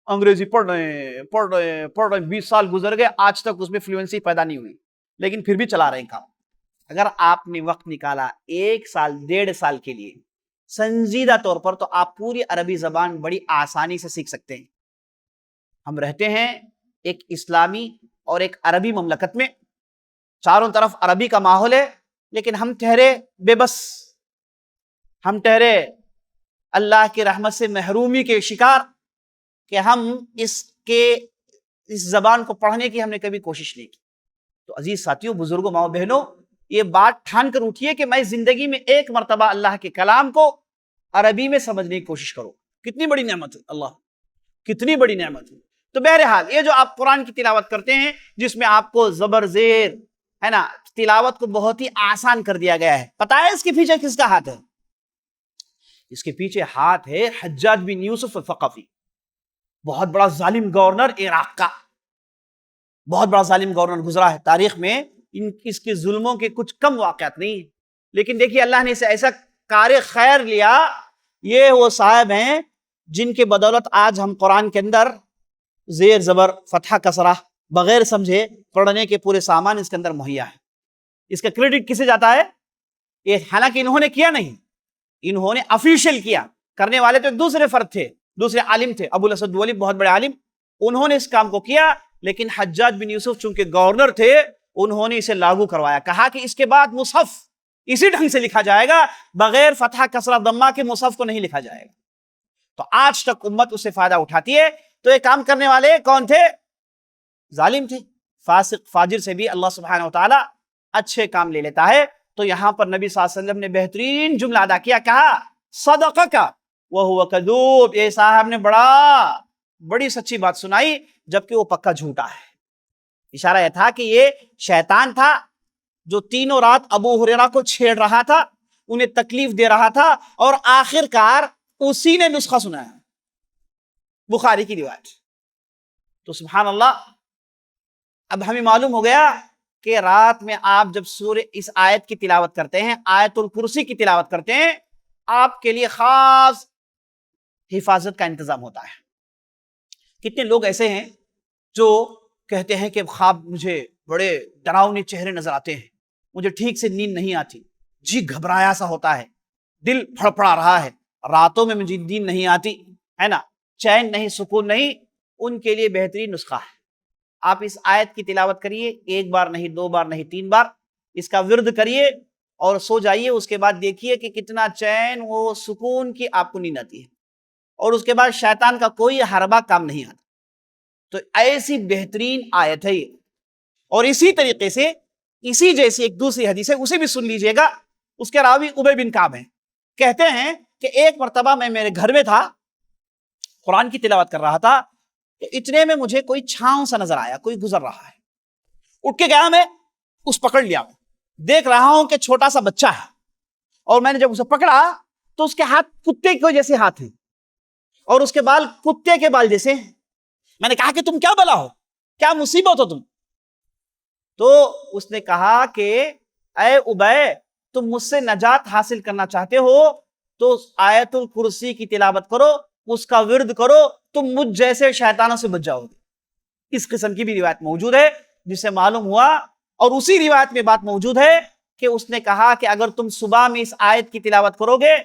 انگریزی پڑھ رہے ہیں 20 سال گزر گئے، آج تک اس میں فلوئنسی پیدا نہیں ہوئی، لیکن پھر بھی چلا رہے ہیں کام۔ اگر آپ نے وقت نکالا 1 سال 1.5 سال کے لیے سنجیدہ طور پر تو آپ پوری عربی زبان بڑی آسانی سے سیکھ سکتے ہیں۔ ہم رہتے ہیں ایک اسلامی اور ایک عربی مملکت میں، چاروں طرف عربی کا ماحول ہے، لیکن ہم ٹھہرے بے بس، ہم ٹھہرے اللہ کی رحمت سے محرومی کے شکار کہ ہم اس زبان کو پڑھنے کی ہم نے کبھی کوشش نہیں کی۔ تو عزیز ساتھیوں، بزرگوں، ماؤں بہنوں، یہ بات ٹھان کر اٹھیے کہ میں زندگی میں ایک مرتبہ اللہ کے کلام کو عربی میں سمجھنے کی کوشش کروں۔ کتنی بڑی نعمت ہے، اللہ کتنی بڑی نعمت ہے۔ تو بہرحال یہ جو آپ قرآن کی تلاوت کرتے ہیں جس میں آپ کو زبر زیر ہے نا، تلاوت کو بہت ہی آسان کر دیا گیا ہے، پتہ ہے اس کے پیچھے کس کا ہاتھ ہے؟ اس کے پیچھے ہاتھ ہے حجاج بن یوسف الثقفی، بہت بڑا ظالم گورنر عراق کا، بہت بڑا ظالم گورنر گزرا ہے تاریخ میں۔ اس کے ظلموں کے کچھ کم واقعات نہیں ہیں، لیکن دیکھیے اللہ نے اسے ایسا کار خیر لیا۔ یہ وہ صاحب ہیں جن کے بدولت آج ہم قرآن کے اندر زیر زبر فتحہ کسرہ بغیر سمجھے پڑھنے کے پورے سامان اس کے اندر مہیا ہے۔ اس کا کریڈٹ کسے جاتا ہے؟ یہ حالانکہ انہوں نے کیا نہیں، انہوں نے افیشل کیا، کرنے والے تو ایک دوسرے فرد تھے، دوسرے عالم تھے، ابو الاسود دولی بہت بڑے عالم، انہوں نے اس کام کو کیا، لیکن حجاج بن یوسف چونکہ گورنر تھے انہوں نے اسے لاگو کروایا، کہا کہ اس کے بعد مصحف اسی ڈھنگ سے لکھا جائے گا، بغیر فتحہ کسرہ ضمہ کے مصحف کو نہیں لکھا جائے گا۔ تو آج تک امت اس سے فائدہ اٹھاتی ہے۔ تو یہ کام کرنے والے کون تھے؟ ظالم تھے۔ فاسق فاجر سے بھی اللہ سبحانہ وتعالی اچھے کام لے لیتا ہے۔ تو یہاں پر نبی صلی اللہ علیہ وسلم نے بہترین جملہ ادا کیا، کہا صدقک وہو کذوب، یہ صاحب نے بڑا بڑی سچی بات سنائی جبکہ وہ پکا جھوٹا ہے. اشارہ یہ تھا کہ یہ شیطان تھا جو تینوں رات ابو ہریرہ کو چھیڑ رہا تھا, انہیں تکلیف دے رہا تھا, اور آخر کار اسی نے نسخہ سنایا, بخاری کی روایت. تو سبحان اللہ, اب ہمیں معلوم ہو گیا کہ رات میں آپ جب سورہ اس آیت کی تلاوت کرتے ہیں, آیت الکرسی کی تلاوت کرتے ہیں, آپ کے لیے خاص حفاظت کا انتظام ہوتا ہے. کتنے لوگ ایسے ہیں جو کہتے ہیں کہ خواب مجھے بڑے ڈراؤنے چہرے نظر آتے ہیں, مجھے ٹھیک سے نیند نہیں آتی, جی گھبرایا سا ہوتا ہے, دل پھڑپڑا رہا ہے, راتوں میں مجھے نیند نہیں آتی ہے نا, چین نہیں, سکون نہیں. ان کے لیے بہترین نسخہ ہے, آپ اس آیت کی تلاوت کریے, ایک بار نہیں, دو بار نہیں, 3 بار اس کا ورد کریے اور سو جائیے. اس کے بعد دیکھیے کہ کتنا چین و سکون کی آپ کو نیند آتی ہے, اور اس کے بعد شیطان کا کوئی حربہ کام نہیں آتا. تو ایسی بہترین آیت ہے یہ. اور اسی طریقے سے اسی جیسی ایک دوسری حدیث ہے, اسے بھی سن لیجئے گا. اس کے راوی ابی بن کعب ہیں, کہتے ہیں کہ ایک مرتبہ میں میرے گھر میں تھا, قرآن کی تلاوت کر رہا تھا, تو اتنے میں مجھے کوئی چھاؤں سا نظر آیا, کوئی گزر رہا ہے. اٹھ کے گیا, میں اس پکڑ لیا, دیکھ رہا ہوں کہ چھوٹا سا بچہ ہے, اور میں نے جب اسے پکڑا تو اس کے ہاتھ کتے کے جیسے ہاتھ ہیں, اور اس کے بال کتے کے بال جیسے. میں نے کہا کہ تم کیا بلا ہو, کیا مصیبت ہو تم؟ تو اس نے کہا کہ اے ابے, تم مجھ سے نجات حاصل کرنا چاہتے ہو تو آیت الکرسی کی تلاوت کرو, اس کا ورد کرو, تم مجھ جیسے شیطانوں سے بچ جاؤ گے. اس قسم کی بھی روایت موجود ہے, جس سے معلوم ہوا. اور اسی روایت میں بات موجود ہے کہ اس نے کہا کہ اگر تم صبح میں اس آیت کی تلاوت کرو گے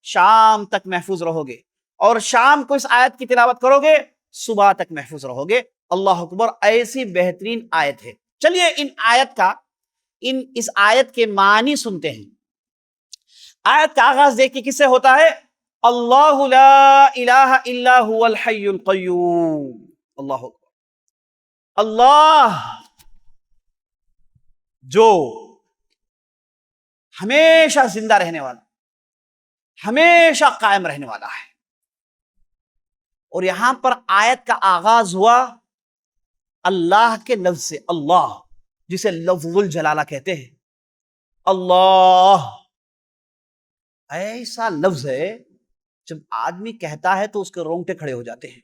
شام تک محفوظ رہو گے, اور شام کو اس آیت کی تلاوت کرو گے صبح تک محفوظ رہو گے. اللہ اکبر, ایسی بہترین آیت ہے. چلیے اس آیت کے معنی سنتے ہیں. آیت کا آغاز دیکھیں کس سے ہوتا ہے؟ اللہ لا الہ الا هو الحی القیوم. اللہ اکبر. اللہ جو ہمیشہ زندہ رہنے والا, ہمیشہ قائم رہنے والا ہے. اور یہاں پر آیت کا آغاز ہوا اللہ کے لفظ سے, اللہ جسے لفظ الجلالہ کہتے ہیں. اللہ ایسا لفظ ہے جب آدمی کہتا ہے تو اس کے رونگٹے کھڑے ہو جاتے ہیں,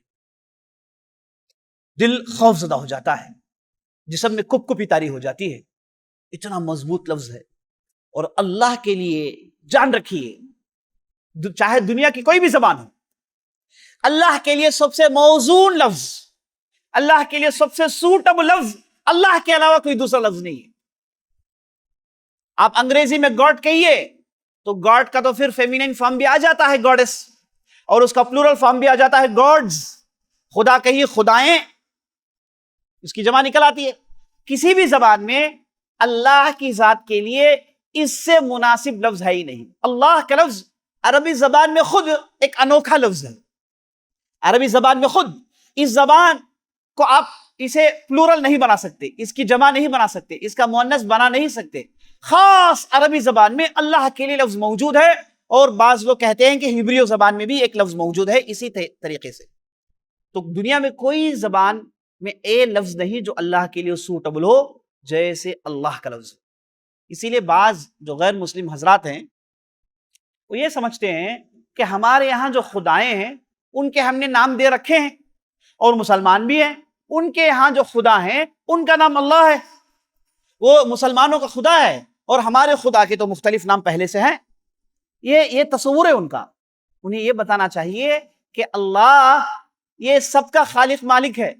دل خوف زدہ ہو جاتا ہے, جسم میں کپ کپی طاری ہو جاتی ہے. اتنا مضبوط لفظ ہے. اور اللہ کے لیے جان رکھیے, چاہے دنیا کی کوئی بھی زبان ہو, اللہ کے لیے سب سے موزون لفظ, اللہ کے لیے سب سے سوٹیبل لفظ اللہ کے علاوہ کوئی دوسرا لفظ نہیں ہے. آپ انگریزی میں گاڈ کہیے تو گاڈ کا تو پھر فیمینین فارم بھی آ جاتا ہے گاڈس, اور اس کا پلورل فارم بھی آ جاتا ہے گاڈز. خدا کہیے خدائیں, اس کی جمع نکل آتی ہے. کسی بھی زبان میں اللہ کی ذات کے لیے اس سے مناسب لفظ ہے ہی نہیں. اللہ کا لفظ عربی زبان میں خود ایک انوکھا لفظ ہے. عربی زبان میں خود اس زبان کو آپ اسے پلورل نہیں بنا سکتے, اس کی جمع نہیں بنا سکتے, اس کا مؤنث بنا نہیں سکتے. خاص عربی زبان میں اللہ کے لیے لفظ موجود ہے, اور بعض لوگ کہتے ہیں کہ ہبریو زبان میں بھی ایک لفظ موجود ہے اسی طریقے سے. تو دنیا میں کوئی زبان میں لفظ نہیں جو اللہ کے لیے سوٹیبل ہو جیسے اللہ کا لفظ. اسی لیے بعض جو غیر مسلم حضرات ہیں وہ یہ سمجھتے ہیں کہ ہمارے یہاں جو خدائیں ہیں ان کے ہم نے نام دے رکھے ہیں, اور مسلمان بھی ہیں, ان کے یہاں جو خدا ہیں ان کا نام اللہ ہے. وہ مسلمانوں کا خدا ہے اور ہمارے خدا کے تو مختلف نام پہلے سے ہیں. یہ تصور ہے ان کا. انہیں یہ بتانا چاہیے کہ اللہ یہ سب کا خالق مالک ہے,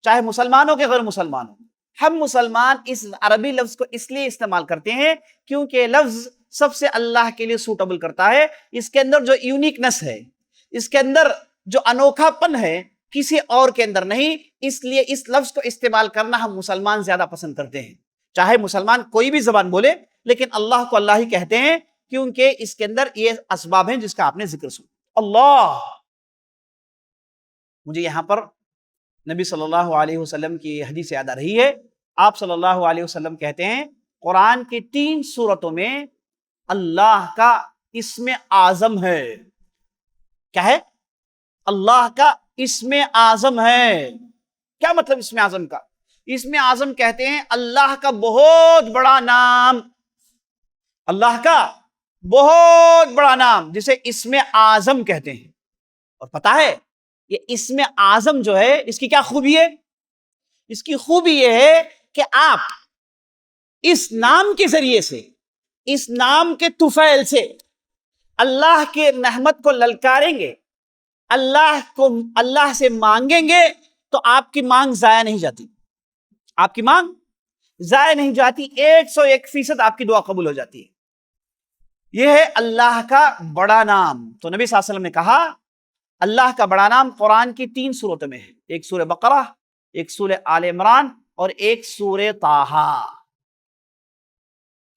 چاہے مسلمانوں کے غیر مسلمانوں. ہم مسلمان اس عربی لفظ کو اس لیے استعمال کرتے ہیں کیونکہ یہ لفظ سب سے اللہ کے لیے سوٹیبل کرتا ہے. اس کے اندر جو یونیکنس ہے, اس کے اندر جو انوکھا پن ہے, کسی اور کے اندر نہیں. اس لیے اس لفظ کو استعمال کرنا ہم مسلمان زیادہ پسند کرتے ہیں. چاہے مسلمان کوئی بھی زبان بولے, لیکن اللہ کو اللہ ہی کہتے ہیں کیونکہ اس کے اندر یہ اسباب ہیں جس کا آپ نے ذکر سنا. اللہ, مجھے یہاں پر نبی صلی اللہ علیہ وسلم کی حدیث یاد آ رہی ہے. آپ صلی اللہ علیہ وسلم کہتے ہیں قرآن کی 3 سورتوں میں اللہ کا اسم اعظم ہے. کیا ہے؟ اللہ کا اسم اعظم ہے۔ کیا مطلب اسم اعظم کا؟ اسم اعظم کہتے ہیں اللہ کا بہت بڑا نام، اللہ کا بہت بڑا نام جسے اسم اعظم کہتے ہیں۔ اور پتہ ہے یہ اسم اعظم جو ہے اس کی کیا خوبی ہے؟ اس کی خوبی یہ ہے کہ آپ اس نام کے ذریعے سے، اس نام کے طفیل سے اللہ کے رحمت کو للکاریں گے، اللہ سے مانگیں گے تو آپ کی مانگ ضائع نہیں جاتی، آپ کی مانگ ضائع نہیں جاتی، 101% آپ کی دعا قبول ہو جاتی ہے۔ یہ ہے اللہ کا بڑا نام۔ تو نبی صلی اللہ علیہ وسلم نے کہا اللہ کا بڑا نام قرآن کی 3 سورتوں میں ہے، ایک سورہ بقرہ، ایک سورہ آل عمران اور ایک سورہ طٰہٰ۔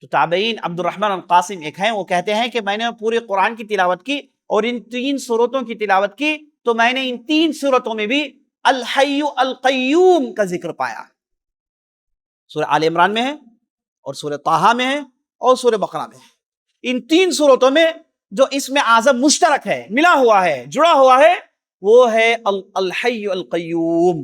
تو تابعین عبد الرحمن القاسم ایک ہیں، وہ کہتے ہیں کہ میں نے پورے قرآن کی تلاوت کی اور ان 3 سورتوں کی تلاوت کی تو میں نے ان 3 سورتوں میں بھی الحی القیوم کا ذکر پایا۔ سورہ آل عمران میں ہے اور سورہ طٰہٰ میں ہے اور سورہ بقرہ میں ہے۔ ان 3 سورتوں میں جو اسم اعظم مشترک ہے، ملا ہوا ہے، جڑا ہوا ہے، وہ ہے الحی القیوم۔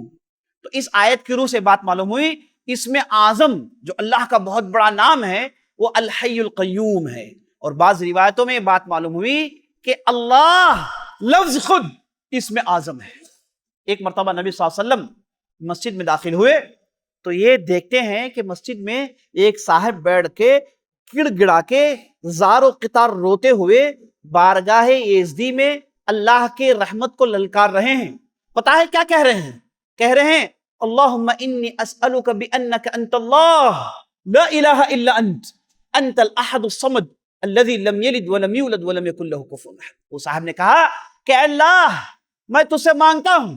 تو اس آیت کی روح سے بات معلوم ہوئی اسم اعظم جو اللہ کا بہت بڑا نام ہے وہ الحی القیوم ہے۔ اور بعض روایتوں میں یہ بات معلوم ہوئی کہ اللہ لفظ خود اسم اعظم ہے۔ ایک مرتبہ نبی صلی اللہ علیہ وسلم مسجد میں داخل ہوئے تو یہ دیکھتے ہیں کہ مسجد میں ایک صاحب بیٹھ کے گڑ گڑا کے زار و قطار روتے ہوئے بارگاہ یزدی میں اللہ کے رحمت کو للکار رہے ہیں۔ پتہ ہے کیا کہہ رہے ہیں؟ کہہ رہے ہیں اللہم انی اسألک بانک انت اللہ لا الہ الا انت الاحد الصمد الذی لم یلد ولم یولد ولم یکن لہ کفوا احد۔ وہ صاحب نے کہا کہ اللہ میں تجھ سے مانگتا ہوں،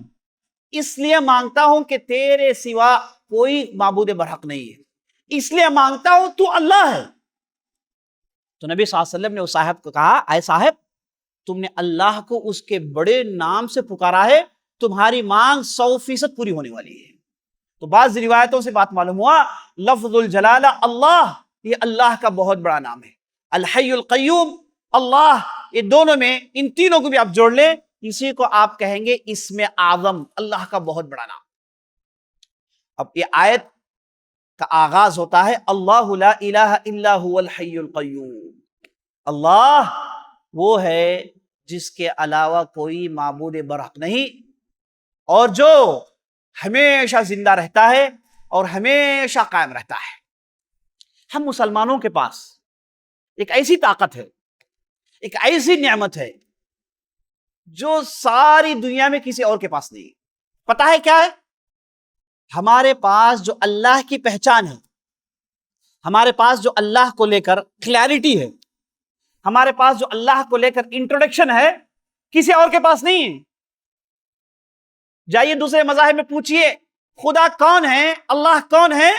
اس لیے مانگتا ہوں کہ تیرے سوا کوئی معبود برحق نہیں ہے، اس لیے مانگتا ہوں تو اللہ ہے۔ تو نبی صلی اللہ علیہ وسلم نے اس صاحب کو کہا اے صاحب تم نے اللہ کو اس کے بڑے نام سے پکارا ہے، تمہاری مانگ 100% پوری ہونے والی ہے۔ تو بعض روایتوں سے بات معلوم ہوا لفظ الجلالہ اللہ یہ اللہ کا بہت بڑا نام ہے، الحی القیوم اللہ، یہ دونوں میں ان تینوں کو بھی آپ جوڑ لیں، اسی کو آپ کہیں گے اسم اعظم، اللہ کا بہت بڑا نام۔ اب یہ آیت کا آغاز ہوتا ہے اللہ لا الہ الا هو الحی القیوم، اللہ وہ ہے جس کے علاوہ کوئی معبود برحق نہیں اور جو ہمیشہ زندہ رہتا ہے اور ہمیشہ قائم رہتا ہے۔ ہم مسلمانوں کے پاس ایک ایسی طاقت ہے، ایک ایسی نعمت ہے جو ساری دنیا میں کسی اور کے پاس نہیں۔ پتہ ہے کیا ہے؟ ہمارے پاس جو اللہ کی پہچان ہے، ہمارے پاس جو اللہ کو لے کر کلیئرٹی ہے، ہمارے پاس جو اللہ کو لے کر انٹروڈکشن ہے، کسی اور کے پاس نہیں ہے۔ جائیے دوسرے مذاہب میں پوچھئے خدا کون ہے، اللہ کون ہے،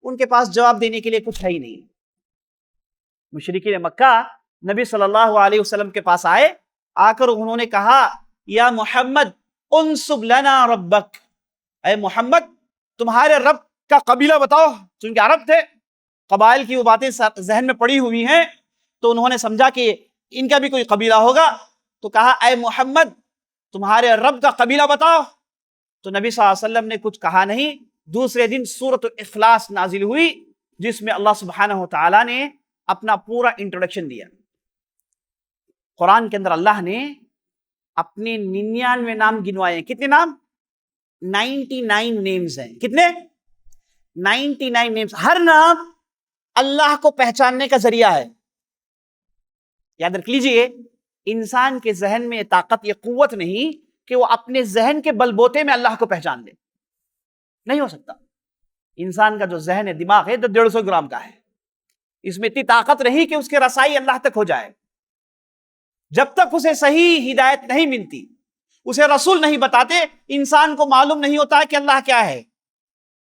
ان کے پاس جواب دینے کے لیے کچھ ہے ہی نہیں۔ مشرکین مکہ نبی صلی اللہ علیہ وسلم کے پاس آئے، آ کر انہوں نے کہا یا محمد انسب لنا ربک، اے محمد تمہارے رب کا قبیلہ بتاؤ، چونکہ عرب تھے، قبائل کی وہ باتیں ذہن میں پڑی ہوئی ہیں، تو انہوں نے سمجھا کہ ان کا بھی کوئی قبیلہ ہوگا، تو کہا اے محمد تمہارے رب کا قبیلہ بتاؤ۔ تو نبی صلی اللہ علیہ وسلم نے کچھ کہا نہیں۔ دوسرے دن سورۃ الاخلاص نازل ہوئی جس میں اللہ سبحانہ وتعالیٰ نے اپنا پورا انٹروڈکشن دیا۔ قرآن کے اندر اللہ نے اپنے 99 نام گنوائے ہیں۔ کتنے نام؟ 99 نیمز ہیں۔ کتنے؟ 99 نیمز۔ ہر نام اللہ کو پہچاننے کا ذریعہ ہے۔ یاد رکھ لیجئے انسان کے ذہن میں یہ طاقت، یہ قوت نہیں کہ وہ اپنے ذہن کے بل بوتے میں اللہ کو پہچان لے، نہیں ہو سکتا۔ انسان کا جو ذہن ہے، دماغ ہے، تو 150 گرام کا ہے، اس میں اتنی طاقت نہیں کہ اس کے رسائی اللہ تک ہو جائے۔ جب تک اسے صحیح ہدایت نہیں ملتی، اسے رسول نہیں بتاتے، انسان کو معلوم نہیں ہوتا کہ اللہ کیا ہے۔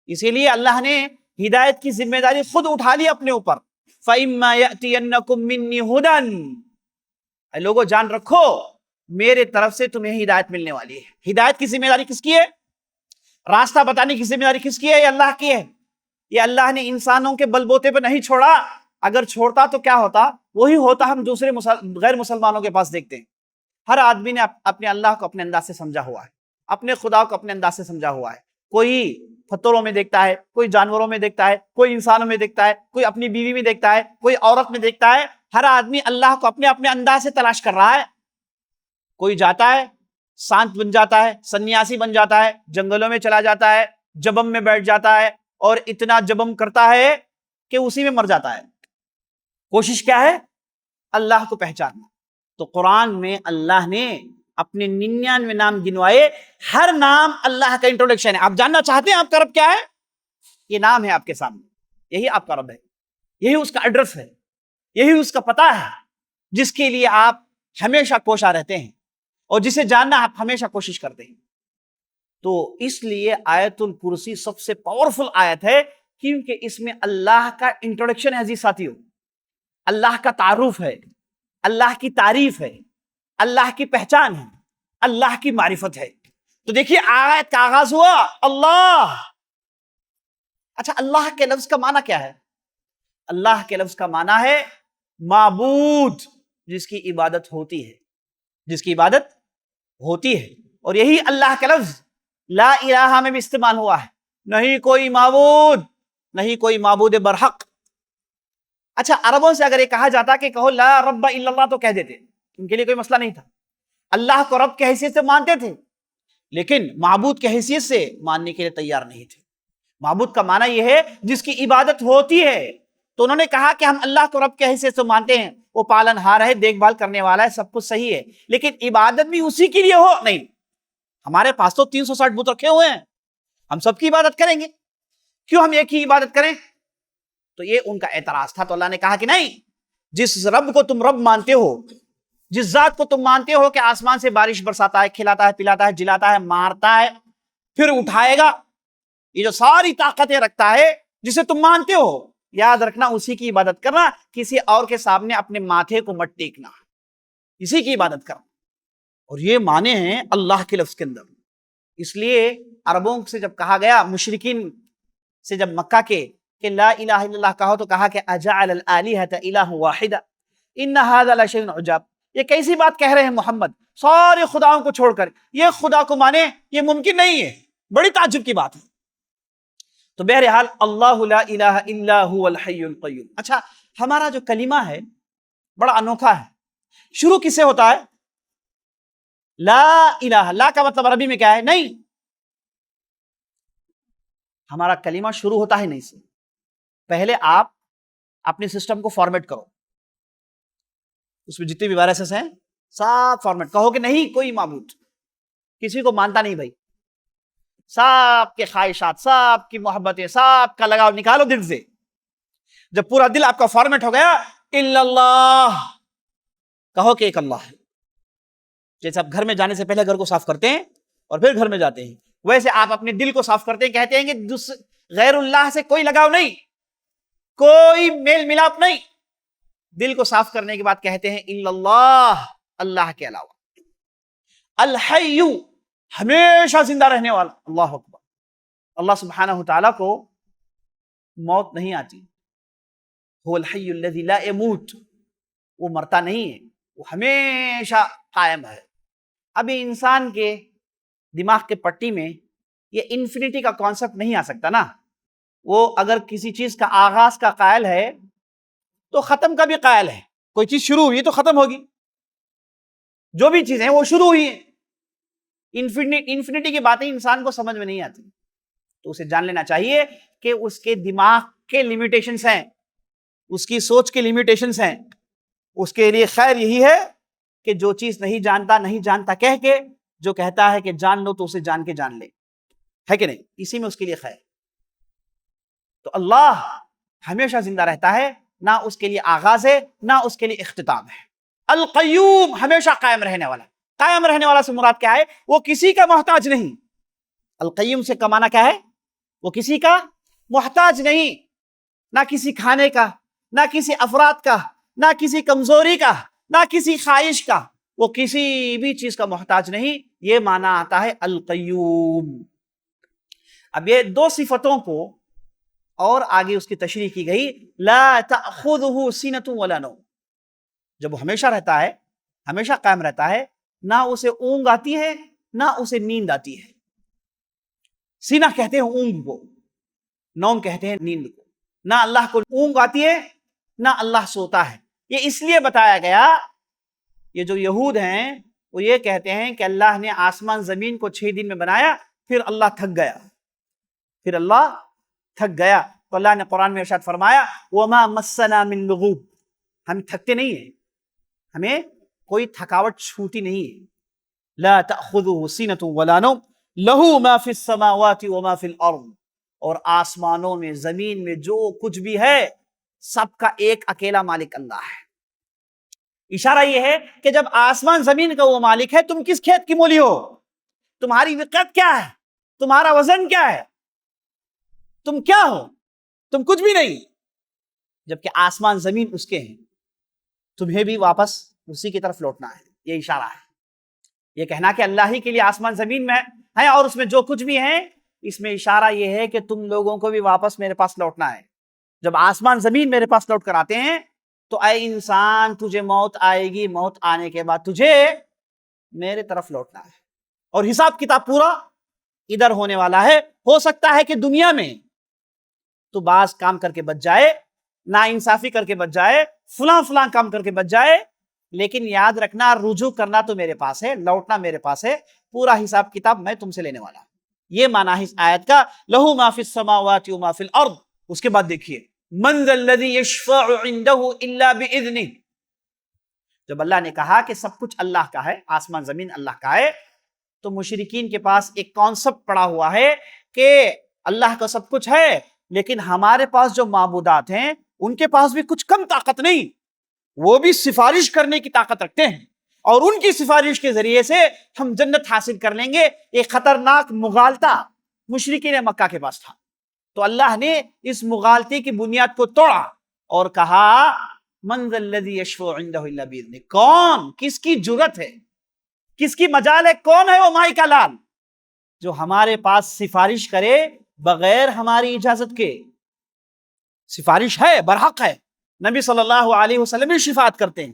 اسی لیے اللہ نے ہدایت کی ذمہ داری خود اٹھا لی اپنے اوپر۔ فَإِمَّا يَأْتِيَنَّكُم مِّنِّي هُدًى، اے لوگوں جان رکھو میرے طرف سے تمہیں ہدایت ملنے والی ہے۔ ہدایت کی ذمہ داری کس کی ہے؟ راستہ بتانے کی ذمہ داری کس کی ہے؟ یہ اللہ کی ہے۔ یہ اللہ نے انسانوں کے بل بوتے پہ نہیں چھوڑا، اگر چھوڑتا تو کیا ہوتا؟ وہی ہوتا ہم دوسرے غیر مسلمانوں کے پاس دیکھتے ہیں۔ ہر آدمی نے اپنے اللہ کو اپنے انداز سے سمجھا ہوا ہے۔ اپنے خدا کو اپنے انداز سے سمجھا ہوا ہے. کوئی پتھروں میں دیکھتا ہے, کوئی جانوروں میں دیکھتا ہے, کوئی انسانوں میں دیکھتا ہے, کوئی اپنی بیوی میں دیکھتا ہے, کوئی عورت میں دیکھتا ہے. ہر آدمی اللہ کو اپنے اپنے انداز سے تلاش کر رہا ہے. کوئی جاتا ہے سانت بن جاتا ہے, سنیاسی بن جاتا ہے, جنگلوں میں چلا جاتا ہے, جبم میں بیٹھ جاتا ہے اور اتنا جبم کرتا ہے کہ اسی میں مر جاتا ہے. کوشش کیا ہے؟ اللہ کو پہچاننا. تو قرآن میں اللہ نے اپنے 99 نام گنوائے, ہر نام اللہ کا انٹروڈکشن ہے. آپ جاننا چاہتے ہیں آپ کا رب کیا ہے؟ یہ نام ہے آپ کے سامنے, یہی آپ کا رب ہے, یہی اس کا ایڈریس ہے, یہی اس کا پتہ ہے جس کے لیے آپ ہمیشہ کوشاں رہتے ہیں اور جسے جاننا آپ ہمیشہ کوشش کرتے ہیں. تو اس لیے آیت الکرسی سب سے پاورفل آیت ہے, کیونکہ اس میں اللہ کا انٹروڈکشن ہے. عزیز ساتھیو, اللہ کا تعارف ہے, اللہ کی تعریف ہے, اللہ کی پہچان ہے, اللہ کی معرفت ہے. تو دیکھیے آیت کا آغاز ہوا اللہ. اچھا, اللہ کے لفظ کا معنی کیا ہے؟ اللہ کے لفظ کا معنی ہے معبود, جس کی عبادت ہوتی ہے, جس کی عبادت ہوتی ہے. اور یہی اللہ کا لفظ لا الہ میں بھی استعمال ہوا ہے, نہیں کوئی معبود, نہیں کوئی معبود برحق. اچھا, عربوں سے اگر یہ کہا جاتا کہ کہو لا رب الا اللہ تو کہہ دیتے, ان کے لیے کوئی مسئلہ نہیں تھا. اللہ کو رب کی حیثیت سے مانتے تھے, لیکن معبود کی حیثیت سے ماننے کے لیے تیار نہیں تھے. معبود کا معنی یہ ہے جس کی عبادت ہوتی ہے. تو انہوں نے کہا کہ ہم اللہ کو رب کی حیثیت سے مانتے ہیں, وہ پالن ہار ہے, دیکھ بھال کرنے والا ہے, سب کچھ صحیح ہے, لیکن عبادت بھی اسی کے لیے ہو. نہیں, ہمارے پاس تو 360 بت رکھے ہوئے ہیں, ہم سب کی عبادت کریں گے, کیوں ہم ایک ہی عبادت کریں؟ تو یہ ان کا اعتراض تھا. تو اللہ نے کہا کہ نہیں, جس رب کو تم رب مانتے ہو, جس ذات کو تم مانتے ہو کہ آسمان سے بارش برساتا ہے, کھلاتا ہے, پلاتا ہے, جلاتا ہے, مارتا ہے, پھر اٹھائے گا, یہ جو ساری طاقتیں رکھتا ہے, جسے تم مانتے ہو, یاد رکھنا اسی کی عبادت کرنا, کسی اور کے سامنے اپنے ماتھے کو مت ٹیکنا, اسی کی عبادت کرنا. اور یہ معنی ہیں اللہ کے لفظ کے اندر. اس لیے عربوں سے جب کہا گیا, مشرکین سے جب مکہ کے کہ لا الہ الا اللہ کہو, تو کہا کہ اجعل الالہۃ الہ واحدہ ان ھذا لشیء عجاب, یہ کیسی بات کہہ رہے ہیں محمد, سارے خداؤں کو چھوڑ کر یہ خدا کو مانے, یہ ممکن نہیں ہے, بڑی تعجب کی بات ہے. تو بہرحال اللہ لا الہ الا هو الحی القیوم. اچھا, ہمارا جو کلمہ ہے بڑا انوکھا ہے. شروع کس سے ہوتا ہے؟ لا الہ. لا کا مطلب عربی میں کیا ہے؟ نہیں. ہمارا کلمہ شروع ہوتا ہے نہیں سے. پہلے آپ اپنے سسٹم کو فارمیٹ کرو, اس میں جتنے بھی وائرسز ہیں سب فارمیٹ, کہو کہ نہیں کوئی معبود, کسی کو مانتا نہیں بھائی, سب کے خواہشات, سب کی محبتیں, سب کا لگاؤ نکالو دل سے. جب پورا دل آپ کا فارمیٹ ہو گیا, الا اللہ, کہو کہ ایک اللہ ہے. جیسے آپ گھر میں جانے سے پہلے گھر کو صاف کرتے ہیں اور پھر گھر میں جاتے ہیں, ویسے آپ اپنے دل کو صاف کرتے ہیں, کہتے ہیں کہ غیر اللہ سے کوئی لگاؤ نہیں, کوئی میل ملاپ نہیں. دل کو صاف کرنے کے بعد کہتے ہیں الا اللہ, اللہ کے علاوہ. الحی, ہمیشہ زندہ رہنے والا. اللہ اکبر. اللہ سبحانہ تعالیٰ کو موت نہیں آتی. هو الحی الذی لا يموت, وہ مرتا نہیں ہے, وہ ہمیشہ قائم ہے. ابھی انسان کے دماغ کے پٹی میں یہ انفینٹی کا کانسیپٹ نہیں آ سکتا نا. وہ اگر کسی چیز کا آغاز کا قائل ہے تو ختم کا بھی قائل ہے. کوئی چیز شروع ہوئی تو ختم ہوگی, جو بھی چیزیں وہ شروع ہوئی ہیں. انفینٹی کی باتیں انسان کو سمجھ میں نہیں آتی, تو اسے جان لینا چاہیے کہ اس کے دماغ کے لیمیٹیشنز ہیں, اس کی سوچ کے لیمیٹیشنز ہیں. اس کے لیے خیر یہی ہے کہ جو چیز نہیں جانتا کہہ کے, جو کہتا ہے کہ جان لو تو اسے جان کے جان لے, ہے کہ نہیں؟ اسی میں اس کے لیے خیر. تو اللہ ہمیشہ زندہ رہتا ہے, نہ اس کے لیے آغاز ہے نہ اس کے لیے اختتام ہے. القیوم, ہمیشہ قائم رہنے والا. قائم رہنے والا سے مراد کیا ہے؟ وہ کسی کا محتاج نہیں. القیوم سے کا معنی کیا ہے؟ وہ کسی کا محتاج نہیں, نہ کسی کھانے کا, نہ کسی افراد کا, نہ کسی کمزوری کا, نہ کسی خواہش کا, وہ کسی بھی چیز کا محتاج نہیں. یہ معنی آتا ہے القیوم. اب یہ دو صفتوں کو اور آگے اس کی تشریح کی گئی, لا تأخذہ سینۃ ولا نوم, جب وہ ہمیشہ رہتا ہے, ہمیشہ قائم رہتا ہے, نہ اسے اونگ آتی ہے نہ اسے نیند آتی ہے. سینہ کہتے ہیں اونگ کو، نوم کہتے ہیں نیند کو. نہ اللہ کو اونگ آتی ہے نہ اللہ سوتا ہے. یہ اس لیے بتایا گیا، یہ جو یہود ہیں وہ یہ کہتے ہیں کہ اللہ نے آسمان زمین کو 6 دن میں بنایا، پھر اللہ تھک گیا. تو اللہ نے قرآن میں ارشاد فرمایا وَمَا مَسَّنَا مِن لُغُوب، ہم تھکتے نہیں ہیں، ہمیں کوئی تھکاوٹ چھوٹی نہیں ہے. لَا تَأْخُذُهُ سِنَةٌ وَلَا نَوْمٌ لَهُ مَا فِي السَّمَاوَاتِ وَمَا فِي الْأَرْضِ. اور آسمانوں میں زمین میں جو کچھ بھی ہے سب کا ایک اکیلا مالک اللہ ہے. اشارہ یہ ہے کہ جب آسمان زمین کا وہ مالک ہے، تم کس کھیت کی مولی ہو؟ تمہاری وقت کیا ہے؟ تمہارا وزن کیا ہے؟ تم کیا ہو؟ تم کچھ بھی نہیں. جبکہ آسمان زمین اس کے ہیں، تمہیں بھی واپس اسی کی طرف لوٹنا ہے. یہ اشارہ ہے. یہ کہنا کہ اللہ ہی کے لیے آسمان زمین میں ہے اور اس میں جو کچھ بھی ہے، اس میں اشارہ یہ ہے کہ تم لوگوں کو بھی واپس میرے پاس لوٹنا ہے. جب آسمان زمین میرے پاس لوٹ کر آتے ہیں تو اے انسان تجھے موت آئے گی، موت آنے کے بعد تجھے میرے طرف لوٹنا ہے اور حساب کتاب پورا ادھر ہونے والا ہے. ہو سکتا ہے کہ دنیا میں تو بعض کام کر کے بچ جائے، نا انصافی کر کے بچ جائے، فلاں کام کر کے بچ جائے، لیکن یاد رکھنا رجوع کرنا تو میرے پاس ہے، لوٹنا میرے پاس ہے. پورا حساب کتاب میں تم سے لینے والا ہوں. یہ معنی ہے اس آیت کا لہو ما فی السماوات و ما فی الارض. اس کے بعد دیکھیے من ذا الذی یشفع عندہ الا باذنہ. جب اللہ نے کہا کہ سب کچھ اللہ کا ہے، آسمان زمین اللہ کا ہے، تو مشرکین کے پاس ایک کانسیپٹ پڑا ہوا ہے کہ اللہ کا سب کچھ ہے لیکن ہمارے پاس جو معبودات ہیں ان کے پاس بھی کچھ کم طاقت نہیں، وہ بھی سفارش کرنے کی طاقت رکھتے ہیں اور ان کی سفارش کے ذریعے سے ہم جنت حاصل کر لیں گے. ایک خطرناک مغالطہ مشرکین مکہ کے پاس تھا. تو اللہ نے اس مغالطے کی بنیاد کو توڑا اور کہا من ذا الذی یشفع عندہ الا باذنہ. کون، کس کی جرت ہے، کس کی مجال ہے، کون ہے وہ مائی کا لال جو ہمارے پاس سفارش کرے بغیر ہماری اجازت کے؟ سفارش ہے، برحق ہے. نبی صلی اللہ علیہ وسلم بھی شفاعت کرتے ہیں،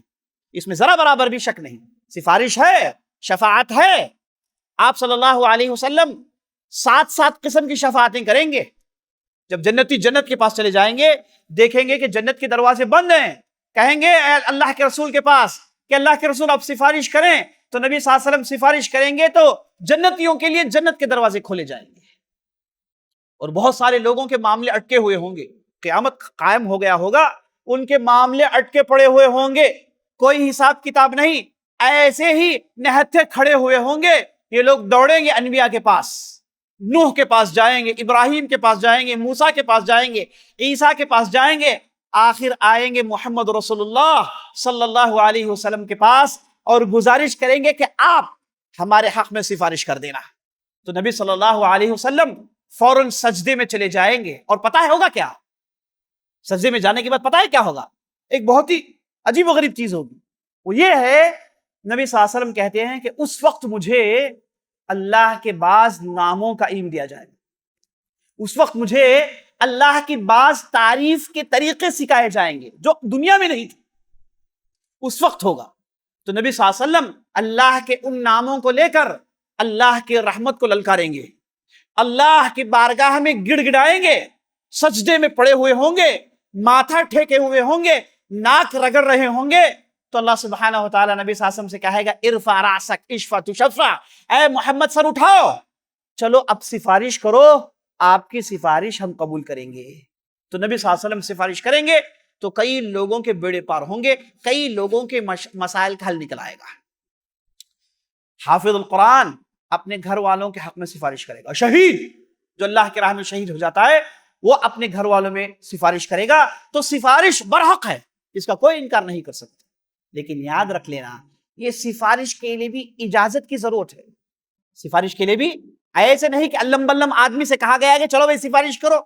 اس میں ذرا برابر بھی شک نہیں. سفارش ہے، شفاعت ہے. آپ صلی اللہ علیہ وسلم 7 قسم کی شفاعتیں کریں گے. جب جنتی جنت کے پاس چلے جائیں گے، دیکھیں گے کہ جنت کے دروازے بند ہیں، کہیں گے اللہ کے رسول کے پاس کہ اللہ کے رسول آپ سفارش کریں. تو نبی صلی اللہ علیہ وسلم سفارش کریں گے تو جنتیوں کے لیے جنت کے دروازے کھولے جائیں گے. اور بہت سارے لوگوں کے معاملے اٹکے ہوئے ہوں گے، قیامت قائم ہو گیا ہوگا، ان کے معاملے اٹکے پڑے ہوئے ہوں گے، کوئی حساب کتاب نہیں، ایسے ہی نہتے کھڑے ہوئے ہوں گے. یہ لوگ دوڑیں گے انبیاء کے پاس، نوح کے پاس جائیں گے، ابراہیم کے پاس جائیں گے، موسیٰ کے پاس جائیں گے، عیسیٰ کے پاس جائیں گے، آخر آئیں گے محمد رسول اللہ صلی اللہ علیہ وسلم کے پاس اور گزارش کریں گے کہ آپ ہمارے حق میں سفارش کر دینا. تو نبی صلی اللہ علیہ وسلم فوراً سجدے میں چلے جائیں گے. اور پتہ ہے ہوگا کیا؟ سجدے میں جانے کے بعد پتہ ہے کیا ہوگا؟ ایک بہت ہی عجیب و غریب چیز ہوگی. وہ یہ ہے، نبی صلی اللہ علیہ وسلم کہتے ہیں کہ اس وقت مجھے اللہ کے بعض ناموں کا علم دیا جائے گا، اس وقت مجھے اللہ کی بعض تعریف کے طریقے سکھائے جائیں گے جو دنیا میں نہیں تھے، اس وقت ہوگا. تو نبی صلی اللہ علیہ وسلم اللہ کے ان ناموں کو لے کر اللہ کے رحمت کو للکاریں گے، اللہ کی بارگاہ میں گڑ گڑائیں گے، سجدے میں پڑے ہوئے ہوں گے، ماتھا ٹھیکے ہوئے ہوں گے، ناک رگڑ رہے ہوں گے. تو اللہ سبحانہ و تعالیٰ نبی صلی اللہ علیہ وسلم سے کہے گا ارفع راسک اشفع تشفع، اے محمد سر اٹھاؤ، چلو اب سفارش کرو، آپ کی سفارش ہم قبول کریں گے. تو نبی صلی اللہ علیہ وسلم سفارش کریں گے تو کئی لوگوں کے بیڑے پار ہوں گے، کئی لوگوں کے مسائل کا حل نکل آئے گا. حافظ القرآن اپنے گھر والوں کے حق میں سفارش کرے گا. شہید جو اللہ کی راہ میں شہید ہو جاتا ہے وہ اپنے گھر والوں میں سفارش کرے گا. تو سفارش برحق ہے، اس کا کوئی انکار نہیں کر سکتا. لیکن یاد رکھ لینا یہ سفارش کے لیے بھی اجازت کی ضرورت ہے. سفارش کے لیے بھی ایسے نہیں کہ علم بلم آدمی سے کہا گیا ہے کہ چلو بھائی سفارش کرو.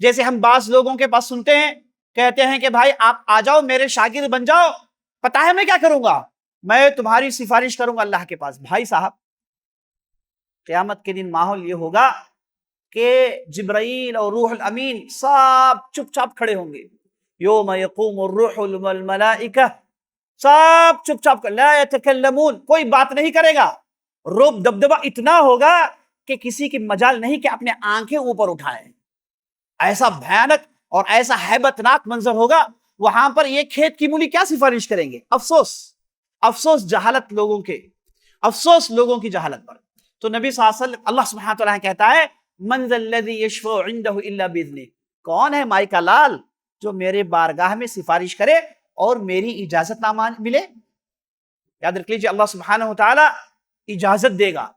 جیسے ہم بعض لوگوں کے پاس سنتے ہیں، کہتے ہیں کہ بھائی آپ آ جاؤ، میرے شاگرد بن جاؤ، پتہ ہے میں کیا کروں گا، میں تمہاری سفارش کروں گا اللہ کے پاس. بھائی صاحب، قیامت کے دن ماحول یہ ہوگا کہ جبرائیل اور روح الامین سب چپ چاپ کھڑے ہوں گے. یوم یقوم الروح والملائکہ، سب چپ چاپ لا یتکلمون، کوئی بات نہیں کرے گا. روب دبدبا اتنا ہوگا کہ کسی کی مجال نہیں کہ اپنے آنکھیں اوپر اٹھائے. ایسا بھیانک اور ایسا ہیبتناک منظر ہوگا. وہاں پر یہ کھیت کی مولی کیا سفارش کریں گے؟ افسوس جہالت لوگوں کے، افسوس لوگوں کی جہالت پر. تو نبی صلی اللہ علیہ وسلم، اللہ سبحانہ وتعالی کہتا ہے من ذا الذی یشفع عنده الا باذنہ، کون ہے مائی کا لال جو میرے بارگاہ میں سفارش کرے اور میری اجازت نہ ملے؟ یاد رکھ لیجیے، اللہ سبحانہ وتعالی اجازت دے گا،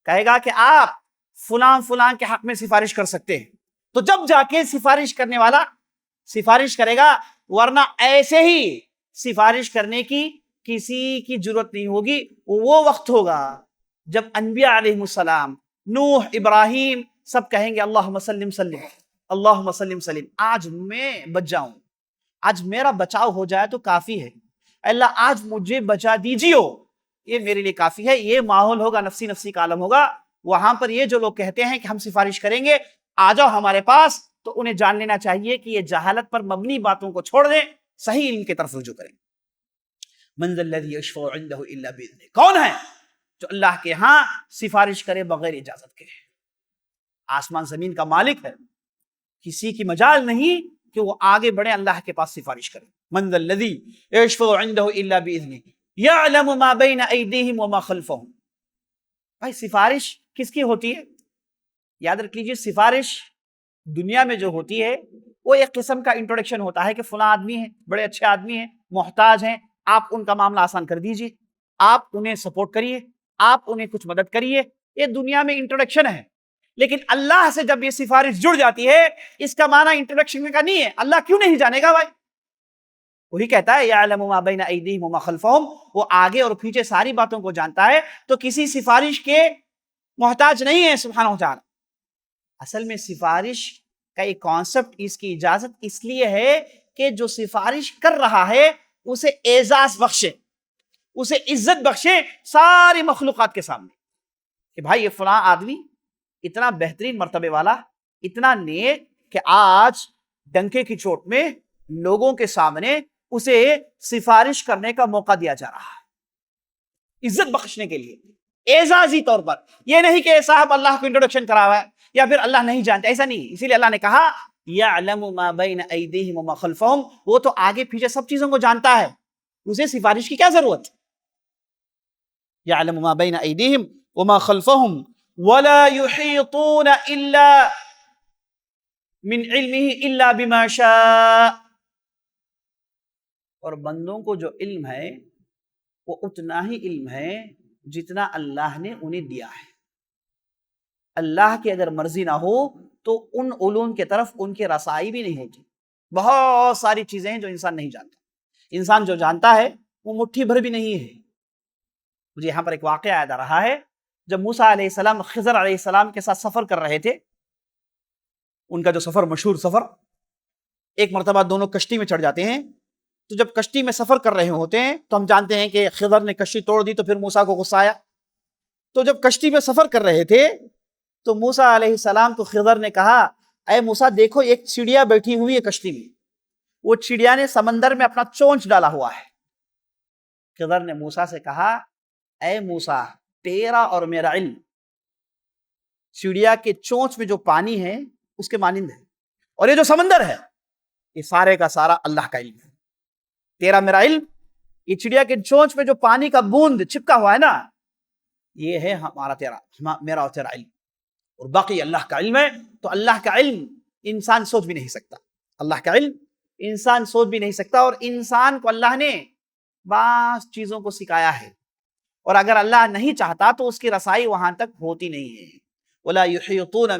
کہے گا کہ آپ فلاں کے حق میں سفارش کر سکتے ہیں، تو جب جا کے سفارش کرنے والا سفارش کرے گا، ورنہ ایسے ہی سفارش کرنے کی کسی کی ضرورت نہیں ہوگی. وہ وقت ہوگا جب انبیاء علیہ السلام، نوح، ابراہیم، سب کہیں گے اللہم سلم سلم، اللہم سلم سلم، آج میں بچ جاؤں، آج میرا بچاؤ ہو جائے تو کافی ہے، اللہ آج مجھے بچا دیجیو، یہ میرے لیے کافی ہے. یہ ماحول ہوگا، نفسی نفسی کا عالم ہوگا. وہاں پر یہ جو لوگ کہتے ہیں کہ ہم سفارش کریں گے، آ جاؤ ہمارے پاس، تو انہیں جان لینا چاہیے کہ یہ جہالت پر مبنی باتوں کو چھوڑ دیں، صحیح علم کی طرف رجوع کریں. من ذا الذی یشفع عنده الا باذنہ، کون ہے جو اللہ کے ہاں سفارش کرے بغیر اجازت کے؟ آسمان زمین کا مالک ہے، کسی کی مجال نہیں کہ وہ آگے بڑھے اللہ کے پاس سفارش کرے. من ذا الذی یشفع عنده الا باذنہ یعلم ما بین ایدیہم وما خلفہم. بھائی سفارش کس کی ہوتی ہے؟ یاد رکھ لیجیے، سفارش دنیا میں جو ہوتی ہے وہ ایک قسم کا انٹروڈکشن ہوتا ہے کہ فلاں آدمی ہے، بڑے اچھے آدمی ہیں، محتاج ہیں، آپ ان کا معاملہ آسان کر دیجئے، آپ انہیں سپورٹ کریے، آپ انہیں کچھ مدد کریے. یہ دنیا میں انٹروڈکشن ہے. لیکن اللہ سے جب یہ سفارش جڑ جاتی ہے، اس کا معنی انٹروڈکشن کا نہیں ہے. اللہ کیوں نہیں جانے گا بھائی؟ وہی کہتا ہے یعلم ما بین ایدیہم وما خلفہم، وہ آگے اور پیچھے ساری باتوں کو جانتا ہے، تو کسی سفارش کے محتاج نہیں ہے سبحانہ وتعالی. اصل میں سفارش کا ایک کانسیپٹ، اس کی اجازت اس لیے ہے کہ جو سفارش کر رہا ہے اسے اعزاز بخشے، اسے عزت بخشے ساری مخلوقات کے سامنے، کہ بھائی یہ فلاں آدمی اتنا بہترین مرتبے والا، اتنا نیک، کہ آج ڈنکے کی چوٹ میں لوگوں کے سامنے اسے سفارش کرنے کا موقع دیا جا رہا ہے، عزت بخشنے کے لیے، اعزازی طور پر. یہ نہیں کہ صاحب اللہ کو انٹروڈکشن کرا ہوا ہے یا پھر اللہ نہیں جانتا، ایسا نہیں. اسی لیے اللہ نے کہا یعلم ما بین ایدیہم وما خلفہم، وہ تو آگے پیچھے سب چیزوں کو جانتا ہے، اسے سفارش کی کیا ضرورت؟ یعلم ما بین ایدیہم وما خلفہم ولا یحیطون الا من علمہ الا بما شاء. اور بندوں کو جو علم ہے وہ اتنا ہی علم ہے جتنا اللہ نے انہیں دیا ہے. اللہ کی اگر مرضی نہ ہو تو ان علوم کے طرف ان کی رسائی بھی نہیں ہوتی. بہت ساری چیزیں ہیں جو انسان نہیں جانتا. انسان جو جانتا ہے وہ مٹھی بھر بھی نہیں ہے. مجھے یہاں پر ایک واقعہ یاد آ رہا ہے. جب موسیٰ علیہ السلام خضر علیہ السلام کے ساتھ سفر کر رہے تھے، ان کا جو سفر، مشہور سفر، ایک مرتبہ دونوں کشتی میں چڑھ جاتے ہیں. تو جب کشتی میں سفر کر رہے ہوتے ہیں تو ہم جانتے ہیں کہ خضر نے کشتی توڑ دی، تو پھر موسیٰ کو غصہ آیا. تو جب کشتی میں سفر کر رہے تھے تو موسیٰ علیہ السلام کو خضر نے کہا اے موسیٰ دیکھو ایک چڑیا بیٹھی ہوئی ہے کشتی میں، وہ چڑیا نے سمندر میں اپنا چونچ ڈالا ہوا ہے. خضر نے موسیٰ سے کہا اے موسیٰ تیرا اور میرا علم چڑیا کے چونچ میں جو پانی ہے اس کے مانند ہے، اور یہ جو سمندر ہے یہ سارے کا سارا اللہ کا علم ہے. تیرا میرا علم، یہ چڑیا کے چونچ میں جو پانی کا بوند چپکا ہوا ہے نا، یہ ہے ہمارا میرا اور تیرا علم، اور باقی اللہ کا علم ہے. تو اللہ کا علم انسان سوچ بھی نہیں سکتا، اللہ کا علم انسان سوچ بھی نہیں سکتا. اور انسان کو اللہ نے بعض چیزوں کو سکھایا ہے، اور اگر اللہ نہیں چاہتا تو اس کی رسائی وہاں تک ہوتی نہیں ہے. وَلَا يُحِيطُونَ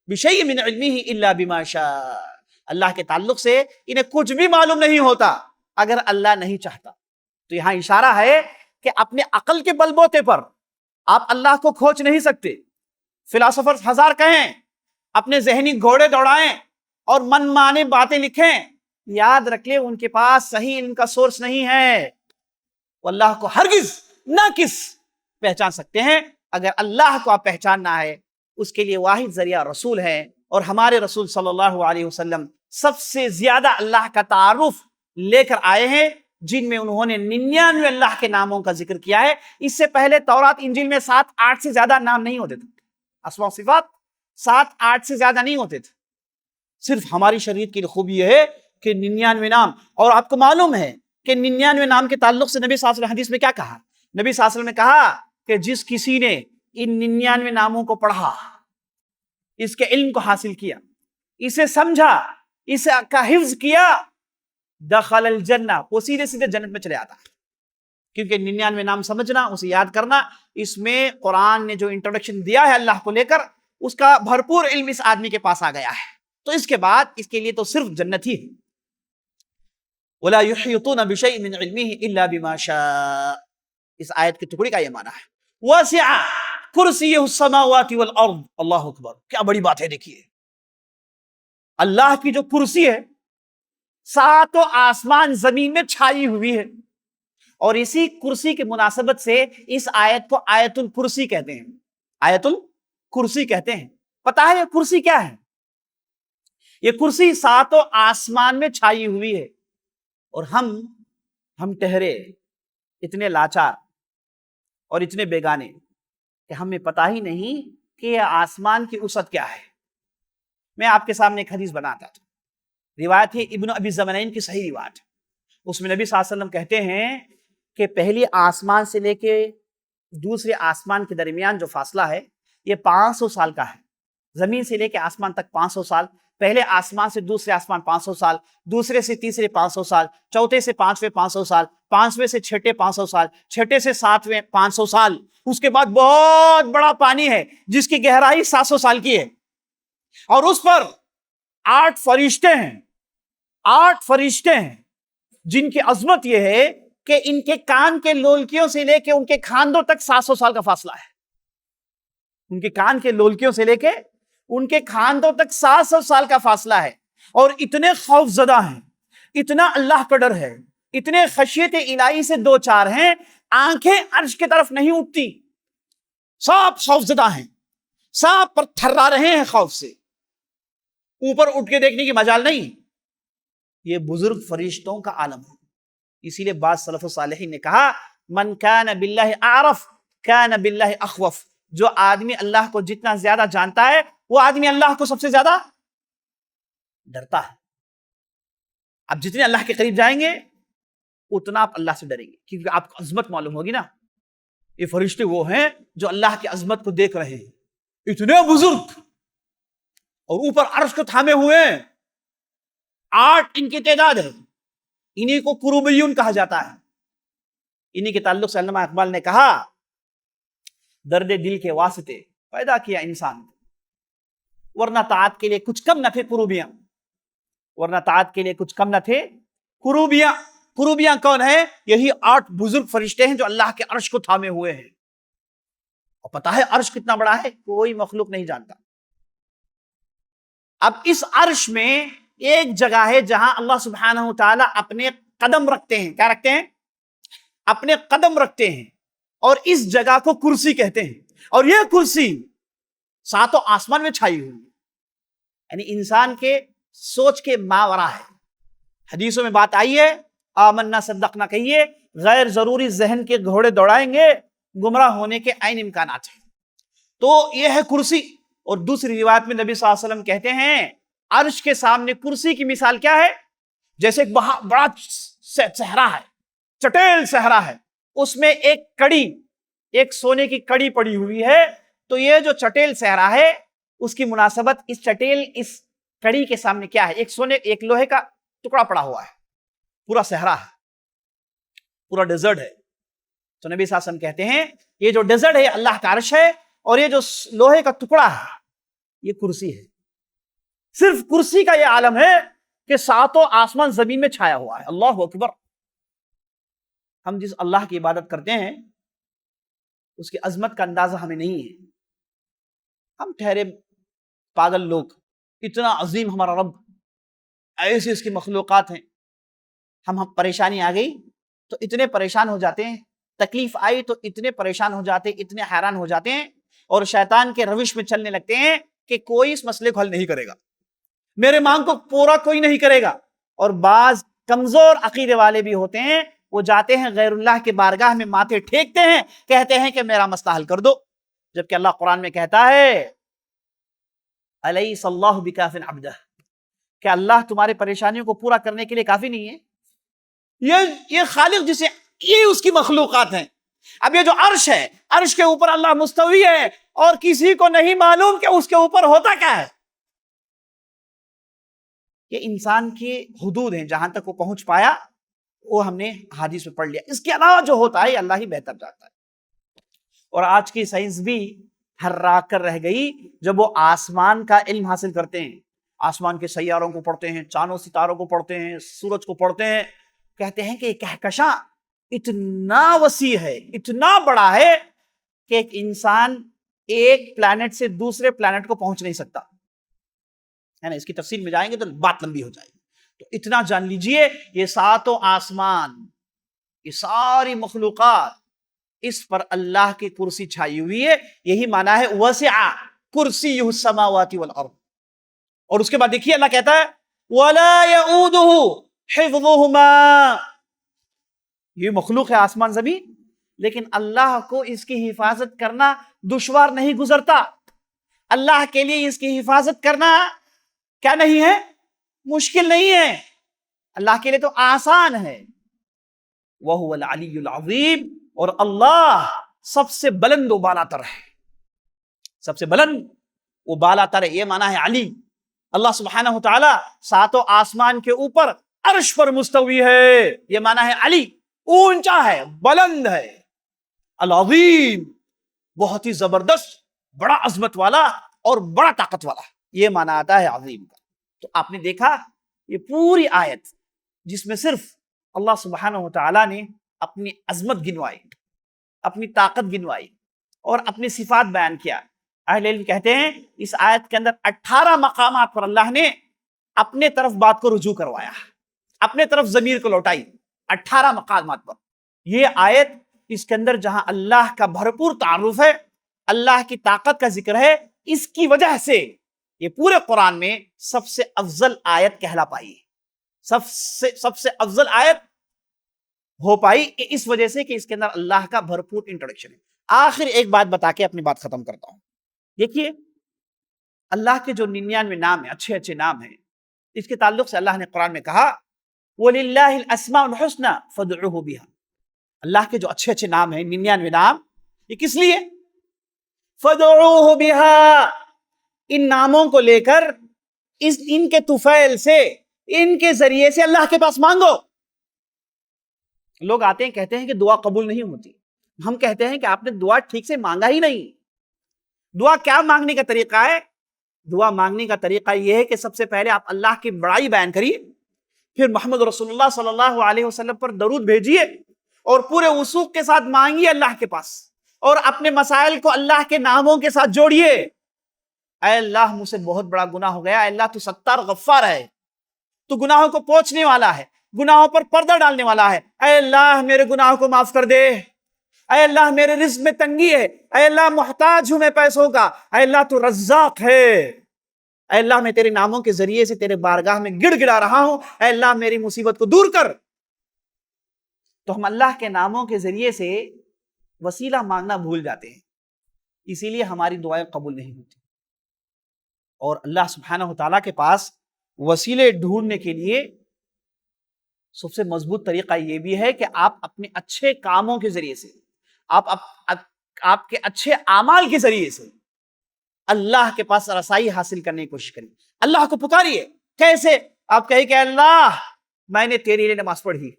بِشَيْءٍ مِّنْ عِلْمِهِ إِلَّا بِمَا شَاءَ. اللہ کے تعلق سے انہیں کچھ بھی معلوم نہیں ہوتا اگر اللہ نہیں چاہتا. تو یہاں اشارہ ہے کہ اپنے عقل کے بل بوتے پر آپ اللہ کو کھوج نہیں سکتے. فلاسفر ہزار کہیں، اپنے ذہنی گھوڑے دوڑائیں اور من مانے باتیں لکھیں، یاد رکھ لیں ان کے پاس صحیح علم کا سورس نہیں ہے. وہ اللہ کو ہرگز نہ کس پہچان سکتے ہیں. اگر اللہ کو آپ پہچاننا ہے اس کے لیے واحد ذریعہ رسول ہے، اور ہمارے رسول صلی اللہ علیہ وسلم سب سے زیادہ اللہ کا تعارف لے کر آئے ہیں. جن میں انہوں نے 99 اللہ کے ناموں کا ذکر کیا ہے. اس سے پہلے تورات انجیل میں 7-8 سے زیادہ نام نہیں ہوتے تھے. اسماء و صفات 7-8 سے زیادہ نہیں ہوتے تھے. صرف ہماری شریعت کی خوبی یہ ہے کہ 99 نام. اور آپ کو معلوم ہے کہ 99 نام کے تعلق سے نبی صلی اللہ علیہ وسلم حدیث میں کیا کہا؟ نبی صلی اللہ علیہ وسلم نے کہا کہ جس کسی نے ان 99 ناموں کو پڑھا، اس کے علم کو حاصل کیا، اسے سمجھا، اسے کا حفظ کیا، دخل الجنہ، وہ سیدھے سیدھے جنت میں چلے آتا. کیونکہ 99 نام سمجھنا، اسے یاد کرنا، اس میں قرآن نے جو انٹروڈکشن دیا ہے اللہ کو لے کر، اس کا بھرپور علم اس آدمی کے پاس آ گیا ہے. تو اس کے بعد اس کے لیے تو صرف جنت ہی ہے. وَلَا يُحِيطُونَ بِشَيْءٍ مِّنْ عِلْمِهِ إِلَّا بِمَا شَاءَ. اس آیت کی ٹکڑی کا یہ معنی ہے. وَاسِعَ كُرْسِيُّهُ السَّمَاوَاتِ وَالْأَرْضِ. اللہ اکبر، کیا بڑی بات ہے. دیکھیے اللہ کی جو کرسی ہے، ساتوں آسمان زمین میں چھائی ہوئی ہے. اور اسی کرسی کی مناسبت سے اس آیت کو آیت الکرسی کہتے ہیں. آیت الکرسی کہتے ہیں. پتا ہے یہ کرسی کیا ہے؟ یہ کرسی ساتوں آسمان میں چھائی ہوئی ہے. اور ہم ٹہرے اتنے لاچار اور اتنے بیگانے کہ ہمیں پتا ہی نہیں کہ یہ آسمان کی وسعت کیا ہے. میں آپ کے سامنے ایک حدیث بناتا تھا. روایت ہے ابن ابی زمانین کی صحیح روایت. اس میں نبی صلی اللہ علیہ وسلم کہتے ہیں کہ پہلی آسمان سے لے کے دوسرے آسمان کے درمیان جو فاصلہ ہے یہ 500 سال کا ہے. زمین سے لے کے آسمان تک 500 سال. پہلے آسمان سے دوسرے آسمان 500 سال، دوسرے سے تیسرے 500 سال، چوتھے سے پانچویں 500 سال، پانچویں سے چھٹے 500 سال، چھٹے سے ساتویں 500 سال. اس کے بعد بہت بڑا پانی ہے جس کی گہرائی 700 سال کی ہے. اور اس پر 8 فرشتے ہیں. 8 فرشتے ہیں جن کی عظمت یہ ہے کہ ان کے کان کے لولکیوں سے لے کے ان کے کھاندوں تک 700 سال کا فاصلہ ہے. ان کے کان کے لولکیوں سے لے کے ان کے کھاندوں تک 700 سال کا فاصلہ ہے. اور اتنے خوف زدہ ہیں، اتنا اللہ کا ڈر ہے، اتنے خشیت الہی سے دو چار ہیں، آنکھیں عرش کی طرف نہیں اٹھتی. سب خوف زدہ ہیں، سب پر تھرا رہے ہیں خوف سے. اوپر اٹھ کے دیکھنے کی مجال نہیں. یہ بزرگ فرشتوں کا عالم ہے. اسی لیے بعض سلف صالحین نے کہا من کان باللہ اعرف کان باللہ اخوف. جو آدمی اللہ کو جتنا زیادہ جانتا ہے وہ آدمی اللہ کو سب سے زیادہ ڈرتا ہے. اب جتنے اللہ کے قریب جائیں گے اتنا آپ اللہ سے ڈریں گے، کیونکہ آپ کو عظمت معلوم ہوگی نا. یہ فرشتے وہ ہیں جو اللہ کی عظمت کو دیکھ رہے ہیں، اتنے بزرگ، اور اوپر عرش کو تھامے ہوئے ہیں. 8 ان کی تعداد ہے. انہی کو کروبیون کہا جاتا ہے. انہی کے تعلق سے علامہ اقبال نے کہا درد دل کے واسطے پیدا کیا انسان، ورنہ طاعت کے لیے کچھ کم نہ تھے کروبیاں. ورنہ طاعت کے لیے کچھ کم نہ تھے کروبیاں. کروبیاں کون ہیں؟ یہی 8 بزرگ فرشتے ہیں جو اللہ کے عرش کو تھامے ہوئے ہیں. اور پتہ ہے عرش کتنا بڑا ہے؟ کوئی مخلوق نہیں جانتا. اب اس عرش میں ایک جگہ ہے جہاں اللہ سبحانہ وتعالی اپنے قدم رکھتے ہیں. کیا رکھتے ہیں؟ اپنے قدم رکھتے ہیں. اور اس جگہ کو کرسی کہتے ہیں. اور یہ کرسی ساتوں آسمان میں چھائی ہوئی ہے، یعنی انسان کے سوچ کے ماورا ہے. حدیثوں میں بات آئی ہے آمنا صدقنا کہیے، غیر ضروری ذہن کے گھوڑے دوڑائیں گے، گمراہ ہونے کے عین امکانات ہیں. تو یہ ہے کرسی. اور دوسری روایت میں نبی صلی اللہ علیہ وسلم کہتے ہیں عرش کے سامنے کرسی کی مثال کیا ہے؟ جیسے ایک بڑا صحرا ہے، چٹیل صحرا ہے، اس میں ایک کڑی، ایک سونے کی کڑی پڑی ہوئی ہے. تو یہ جو چٹیل صحرا ہے اس کی مناسبت اس کڑی کے سامنے کیا ہے؟ ایک لوہے کا ٹکڑا پڑا ہوا ہے. پورا صحرا ہے، پورا ڈیزرٹ ہے. تو نبی صلی اللہ علیہ وسلم کہتے ہیں یہ جو ڈیزرٹ ہے اللہ کا عرش ہے، اور یہ جو لوہے کا ٹکڑا ہے یہ کرسی ہے. صرف کرسی کا یہ عالم ہے کہ ساتوں آسمان زمین میں چھایا ہوا ہے. اللہ اکبر. ہم جس اللہ کی عبادت کرتے ہیں اس کی عظمت کا اندازہ ہمیں نہیں ہے. ہم ٹھہرے پاگل لوگ. اتنا عظیم ہمارا رب، ایسی اس کی مخلوقات ہیں. ہم پریشانی آ گئی تو اتنے پریشان ہو جاتے ہیں، تکلیف آئی تو اتنے پریشان ہو جاتے، اتنے حیران ہو جاتے ہیں، اور شیطان کے روش میں چلنے لگتے ہیں کہ کوئی اس مسئلے کو حل نہیں کرے گا، میرے مانگ کو پورا کوئی نہیں کرے گا. اور بعض کمزور عقیدے والے بھی ہوتے ہیں، وہ جاتے ہیں غیر اللہ کے بارگاہ میں ماتھے ٹھیکتے ہیں، کہتے ہیں کہ میرا مسئلہ حل کر دو، جبکہ اللہ قرآن میں کہتا ہے الیس اللہ بکاف عبدہ، کہ اللہ تمہارے پریشانیوں کو پورا کرنے کے لیے کافی نہیں ہے؟ یہ خالق جسے یہ اس کی مخلوقات ہیں. اب یہ جو عرش ہے، عرش کے اوپر اللہ مستوی ہے اور کسی کو نہیں معلوم کہ اس کے اوپر ہوتا کیا ہے. یہ انسان کی حدود ہیں، جہاں تک وہ پہنچ پایا وہ ہم نے حدیث میں پڑھ لیا. اس کے علاوہ جو ہوتا ہے اللہ ہی بہتر جانتا ہے. اور آج کی سائنس بھی ہررا کر رہ گئی جب وہ آسمان کا علم حاصل کرتے ہیں، آسمان کے سیاروں کو پڑھتے ہیں، چاند و ستاروں کو پڑھتے ہیں، سورج کو پڑھتے ہیں، کہتے ہیں کہ یہ کہکشاں اتنا وسیع ہے، اتنا بڑا ہے کہ ایک انسان ایک پلانٹ سے دوسرے پلانٹ کو پہنچ نہیں سکتا ہے نا. اس کی تفصیل میں جائیں گے تو بات لمبی ہو جائے گی. تو اتنا جان لیجئے یہ ساتوں آسمان، یہ ساری مخلوقات، اس پر اللہ کی کرسی چھائی ہوئی ہے. یہی معنی ہے وسع کرسیہ السماوات والارض. اور اس کے بعد دیکھیے اللہ کہتا ہے وَلَا يَئُودُهُ حِفْظُهُمَا. یہ مخلوق ہے آسمان زمین، لیکن اللہ کو اس کی حفاظت کرنا دشوار نہیں گزرتا. اللہ کے لیے اس کی حفاظت کرنا کیا نہیں ہے؟ مشکل نہیں ہے. اللہ کے لیے تو آسان ہے. وَهُوَ الْعَلِيُّ الْعَظِيمُ. اور اللہ سب سے بلند و بالا تر ہے. سب سے بلند وہ بالا تر ہے، یہ معنی ہے علی. اللہ سبحانہ وتعالی ساتوں آسمان کے اوپر عرش پر مستوی ہے، یہ معنی ہے علی، اونچا ہے، بلند ہے. العظیم، بہت ہی زبردست، بڑا عظمت والا اور بڑا طاقت والا، یہ معنی آتا ہے عظیم کا. تو آپ نے دیکھا یہ پوری آیت جس میں صرف اللہ سبحانہ وتعالی نے اپنی عظمت گنوائی، اپنی طاقت گنوائی اور اپنی صفات بیان کیا. اہل علم کہتے ہیں اس آیت کے اندر 18 مقامات پر اللہ نے اپنے طرف بات کو رجوع کروایا، اپنے طرف ضمیر کو لوٹائی. 18 مقامات پر یہ آیت، اس کے اندر جہاں اللہ کا بھرپور تعارف ہے، اللہ کی طاقت کا ذکر ہے، اس کی وجہ سے یہ پورے قرآن میں سب سے افضل آیت کہلا پائی. سب سے افضل آیت ہو پائی اس وجہ سے کہ اس کے اندر اللہ کا بھرپور انٹروڈکشن ہے. آخر ایک بات بتا کے اپنی بات ختم کرتا ہوں. دیکھیے اللہ کے جو 99 نام ہیں، اچھے اچھے نام ہیں، اس کے تعلق سے اللہ نے قرآن میں کہا وَلِلَّهِ الْأَسْمَاءُ الْحُسْنَى فَادْعُوهُ بِهَا. اللہ کے جو اچھے اچھے نام ہیں، 99 نام، یہ کس لیے؟ فَادْعُوهُ بِهَا. ان ناموں کو لے کر ان کے طفیل سے، ان کے ذریعے سے اللہ کے پاس مانگو. لوگ آتے ہیں کہتے ہیں کہ دعا قبول نہیں ہوتی. ہم کہتے ہیں کہ آپ نے دعا ٹھیک سے مانگا ہی نہیں. دعا کیا مانگنے کا طریقہ ہے؟ دعا مانگنے کا طریقہ یہ ہے کہ سب سے پہلے آپ اللہ کی بڑائی بیان کریے، پھر محمد رسول اللہ صلی اللہ علیہ وسلم پر درود بھیجیے اور پورے وثوق کے ساتھ مانگیے اللہ کے پاس، اور اپنے مسائل کو اللہ کے ناموں کے ساتھ جوڑیے. اے اللہ مجھ سے بہت بڑا گناہ ہو گیا، اے اللہ تو ستار غفار ہے، تو گناہوں کو پوچھنے والا ہے، گناہوں پر پردہ ڈالنے والا ہے. اے اللہ میرے گناہوں کو معاف کر دے. اے اللہ میرے رزق میں تنگی ہے، اے اللہ محتاج ہوں میں پیسوں کا، اے اللہ تو رزاق ہے، اے اللہ میں تیرے ناموں کے ذریعے سے تیرے بارگاہ میں گڑ گڑا رہا ہوں، اے اللہ میری مصیبت کو دور کر. تو ہم اللہ کے ناموں کے ذریعے سے وسیلہ مانگنا بھول جاتے ہیں، اسی لیے ہماری دعائیں قبول نہیں ہوتی. اور اللہ سبحانہ وتعالیٰ کے پاس وسیلے ڈھونڈنے کے لیے سب سے مضبوط طریقہ یہ بھی ہے کہ آپ اپنے اچھے کاموں کے ذریعے سے، آپ کے اچھے اعمال کے ذریعے سے اللہ کے پاس رسائی حاصل کرنے کی کوشش کریں. اللہ کو پکاریے. کیسے؟ آپ کہیں کہ اللہ میں نے تیرے لیے نماز پڑھی،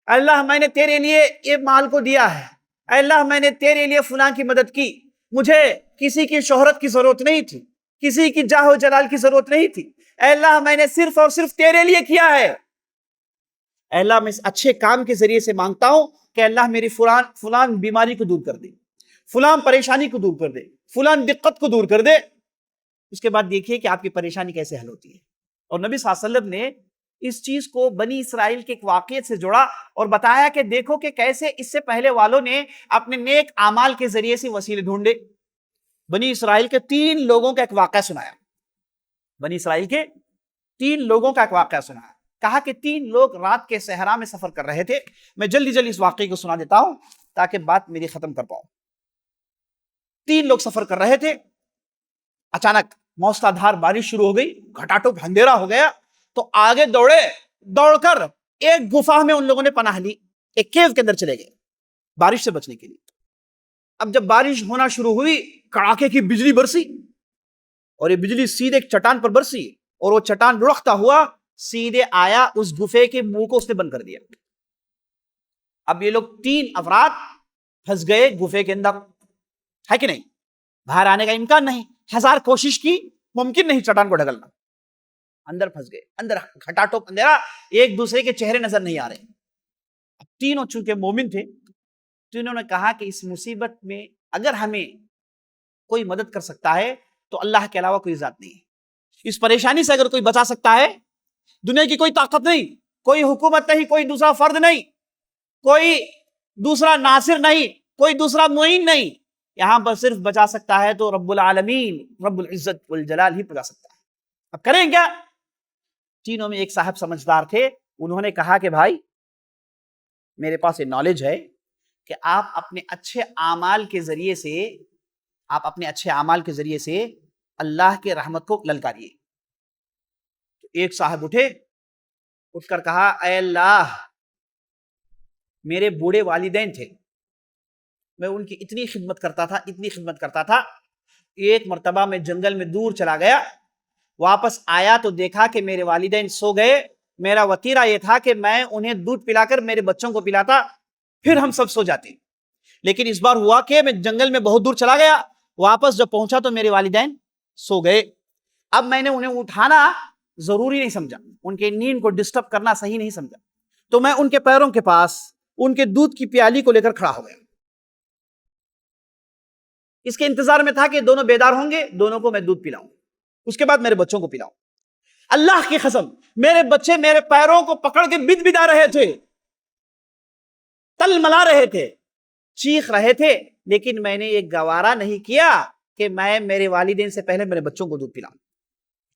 اللہ میں نے تیرے لیے یہ مال کو دیا ہے، اللہ میں نے تیرے لیے فلاں کی مدد کی، مجھے کسی کی شہرت کی ضرورت نہیں تھی، کسی کی جاہ و جلال کی ضرورت نہیں تھی، اے اللہ میں نے صرف اور صرف تیرے لیے کیا ہے. اے اللہ میں اس اچھے کام کے ذریعے سے مانگتا ہوں کہ اللہ میری فلان بیماری کو دور کر دے، فلان پریشانی کو دور کر دے، فلان دقت کو دور کر دے. اس کے بعد دیکھیے کہ آپ کی پریشانی کیسے حل ہوتی ہے. اور نبی صلی اللہ علیہ وسلم نے اس چیز کو بنی اسرائیل کے ایک واقعے سے جوڑا اور بتایا کہ دیکھو کہ کیسے اس سے پہلے والوں نے اپنے نیک اعمال کے ذریعے سے وسیلے ڈھونڈے. بنی اسرائیل کے 3 لوگوں کا ایک واقعہ سنایا. بنی اسرائیل کے 3 لوگوں کا ایک واقعہ سنایا. کہا کہ 3 لوگ رات کے صحرا میں سفر کر رہے تھے. میں جلدی جلدی اس واقعے کو سنا دیتا ہوں تاکہ بات میری ختم کر پاؤں. 3 لوگ سفر کر رہے تھے. اچانک موسلا دھار بارش شروع ہو گئی, گھٹاٹوپ اندھیرا ہو گیا. تو آگے دوڑے, دوڑ کر ایک گفا میں ان لوگوں نے پناہ لی, ایک کیو کے اندر چلے گئے بارش سے بچنے کے لیے. اب جب بارش ہونا شروع ہوئی, کڑاکے کی بجلی برسی, اور یہ بجلی سیدھے ایک چٹان پر برسی, اور وہ چٹان لڑکتا ہوا سیدھے آیا اس گفے کے منہ کو اس نے بند کر دیا. اب یہ لوگ 3 افراد پھنس گئے گفے کے اندر, ہے کہ نہیں؟ باہر آنے کا امکان نہیں, 1000 کوشش کی, ممکن نہیں چٹان کو ڈھکلنا. اندر پھنس گئے, اندر گھٹاٹوپ اندھیرا, ایک دوسرے کے چہرے نظر نہیں آ رہے. اب تینوں چونکہ مومن تھے تو انہوں نے کہا کہ اس مصیبت میں اگر ہمیں کوئی مدد کر سکتا ہے تو اللہ کے علاوہ کوئی ذات نہیں ہے. اس پریشانی سے اگر کوئی بچا سکتا ہے, دنیا کی کوئی طاقت نہیں, کوئی حکومت نہیں, کوئی دوسرا فرد نہیں, کوئی دوسرا ناصر نہیں, کوئی دوسرا معین نہیں, یہاں پر صرف بچا سکتا ہے تو رب العالمین رب العزت والجلال ہی بچا سکتا ہے. اب کریں کیا؟ تینوں میں ایک صاحب سمجھدار تھے, انہوں نے کہا کہ بھائی میرے پاس یہ نالج ہے کہ آپ اپنے اچھے اعمال کے ذریعے سے اللہ کے رحمت کو للکاریے. ایک صاحب اٹھ کر کہا, اے اللہ, میرے بوڑھے والدین تھے, میں ان کی اتنی خدمت کرتا تھا. ایک مرتبہ میں جنگل میں دور چلا گیا, واپس آیا تو دیکھا کہ میرے والدین سو گئے. میرا وتیرہ یہ تھا کہ میں انہیں دودھ پلا کر میرے بچوں کو پلاتا, پھر ہم سب سو جاتے. لیکن اس بار ہوا کہ میں جنگل میں بہت دور چلا گیا, واپس جب پہنچا تو میرے والدین سو گئے. اب میں نے انہیں اٹھانا ضروری نہیں سمجھا, ان کے نیند کو ڈسٹرب کرنا صحیح نہیں سمجھا, تو میں ان کے پیروں کے پاس ان کے دودھ کی پیالی کو لے کر کھڑا ہو گیا. اس کے انتظار میں تھا کہ دونوں بیدار ہوں گے, دونوں کو میں دودھ پلاؤں, اس کے بعد میرے بچوں کو پلاؤں. اللہ کی قسم, میرے بچے میرے پیروں کو پکڑ کے بد بدا رہے تھے, تل ملا رہے تھے, چیخ رہے تھے, لیکن میں نے یہ گوارا نہیں کیا کہ میں میرے والدین سے پہلے میرے بچوں کو دودھ پلاؤں.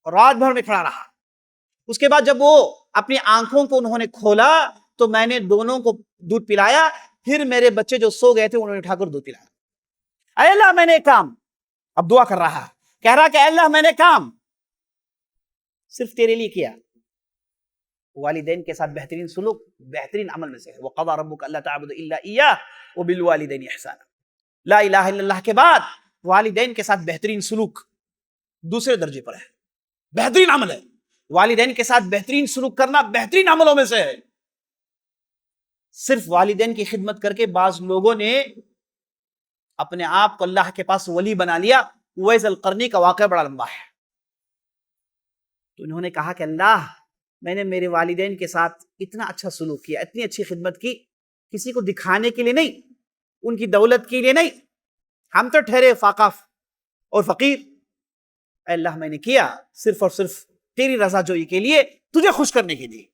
اور رات بھر میں کھڑا رہا. اس کے بعد جب وہ اپنی آنکھوں کو انہوں نے کھولا تو میں نے دونوں کو دودھ پلایا, پھر میرے بچے جو سو گئے تھے انہوں نے اٹھا کر دودھ پلایا. اے اللہ, میں نے کام, اب دعا کر رہا, کہہ رہا کہ اے اللہ میں نے کام صرف تیرے لیے کیا. والدین کے ساتھ بہترین سلوک بہترین عمل میں سے ہے. وَقَضَىٰ رَبُّكَ أَلَّا تَعْبُدُوا إِلَّا إِيَّاهُ وَبِالْوَالِدَيْنِ إِحْسَانًا. لا الہ الا اللہ کے بعد والدین کے ساتھ بہترین سلوک دوسرے درجے پر ہے, بہترین عمل ہے. والدین کے ساتھ بہترین سلوک کرنا بہترین عملوں میں سے ہے. صرف والدین کی خدمت کر کے بعض لوگوں نے اپنے آپ کو اللہ کے پاس ولی بنا لیا. اویس القرنی کا واقعہ بڑا لمبا ہے. تو انہوں نے کہا کہ اللہ, میں نے میرے والدین کے ساتھ اتنا اچھا سلوک کیا, اتنی اچھی خدمت کی, کسی کو دکھانے کے لیے نہیں, ان کی دولت کے لیے نہیں, ہم تو ٹھہرے فقیر اور فقیر. اے اللہ میں نے کیا صرف اور صرف تیری رضا جوئی کے لیے, تجھے خوش کرنے کے لیے.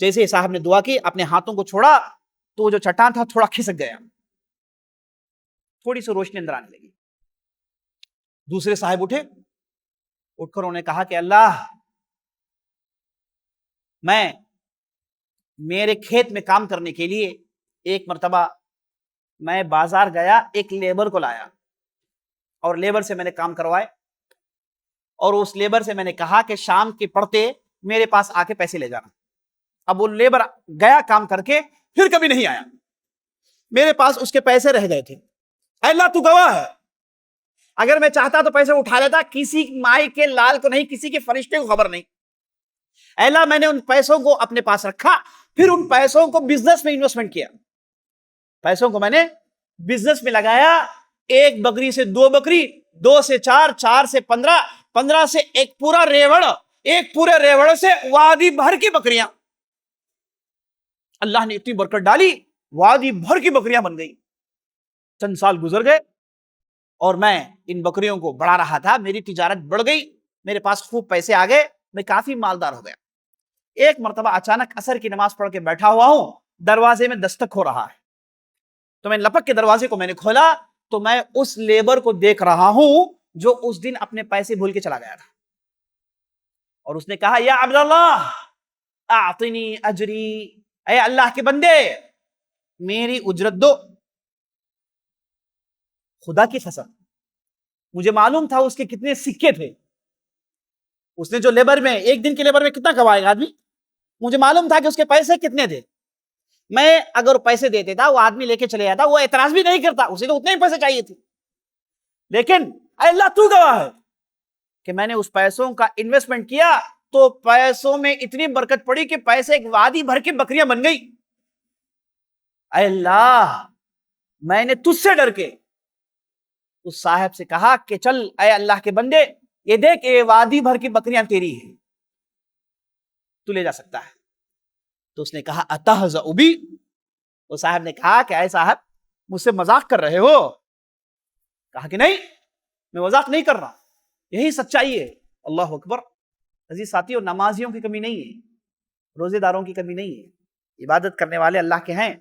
جیسے صاحب نے دعا کی, اپنے ہاتھوں کو چھوڑا تو وہ جو چٹان تھا تھوڑا کھسک گیا, تھوڑی سی روشنی اندر آنے لگی. دوسرے صاحب اٹھ کر انہوں نے کہا کہ اللہ, میں میرے کھیت میں کام کرنے کے لیے ایک مرتبہ میں بازار گیا, ایک لیبر کو لایا اور لیبر سے میں نے کام کروائے, اور اس لیبر سے میں نے کہا کہ شام کے پڑتے میرے پاس آ کے پیسے لے جانا. اب وہ لیبر گیا کام کر کے, پھر کبھی نہیں آیا, میرے پاس اس کے پیسے رہ گئے تھے. اے اللہ تو گواہ ہے, اگر میں چاہتا تو پیسے اٹھا لیتا, کسی مائی کے لال کو نہیں, کسی کے فرشتے کو خبر نہیں. اے اللہ میں نے ان پیسوں کو اپنے پاس رکھا, پھر ان پیسوں کو بزنس میں انویسٹمنٹ کیا, پیسوں کو میں نے بزنس میں لگایا. 1 بکری سے 2 بکری, 2 سے 4, 4 سے 15, 15 سے ایک پورا ریوڑ, ایک پورے ریوڑ سے وادی بھر کی بکریاں. اللہ نے اتنی برکت ڈالی, وادی بھر کی بکریاں بن گئی. چند سال گزر گئے اور میں ان بکریوں کو بڑھا رہا تھا, میری تجارت بڑھ گئی, میرے پاس خوب پیسے آ گئے, میں کافی مالدار ہو گیا. ایک مرتبہ اچانک عصر کی نماز پڑھ کے بیٹھا ہوا ہوں, دروازے میں دستک ہو رہا ہے, تو میں لپک کے دروازے کو میں نے کھولا تو میں اس لیبر کو دیکھ رہا ہوں جو اس دن اپنے پیسے بھول کے چلا گیا تھا. اور اس نے کہا یا عبداللہ, اعطنی اجری، اے اللہ کے بندے میری اجرت دو. خدا کی قسم مجھے معلوم تھا اس کے کتنے سکے تھے. اس نے جو لیبر میں ایک دن کے لیبر میں کتنا کمائے گا آدمی، مجھے معلوم تھا کہ اس کے پیسے کتنے تھے. میں اگر پیسے دیتے تھا وہ آدمی لے کے چلے جاتا، وہ اعتراض بھی نہیں کرتا، اسے تو اتنے ہی پیسے چاہیے تھے. لیکن اے اللہ تو گواہ ہے کہ میں نے اس پیسوں کا انویسٹمنٹ کیا تو پیسوں میں اتنی برکت پڑی کہ پیسے ایک وادی بھر کے بکریاں بن گئی. اے اللہ میں نے تجھ سے ڈر کے اس صاحب سے کہا کہ چل اے اللہ کے بندے یہ دیکھ یہ وادی بھر کی بکریاں تیری ہیں، تو لے جا سکتا ہے. تو اس نے کہا اتہزأ بی، وہ صاحب نے کہا کہ اے صاحب مجھ سے مذاق کر رہے ہو؟ کہا کہ نہیں میں مذاق نہیں کر رہا، یہی سچائی ہے. اللہ اکبر. عزیز ساتھیوں نمازیوں کی کمی نہیں ہے، روزے داروں کی کمی نہیں ہے، عبادت کرنے والے اللہ کے ہیں،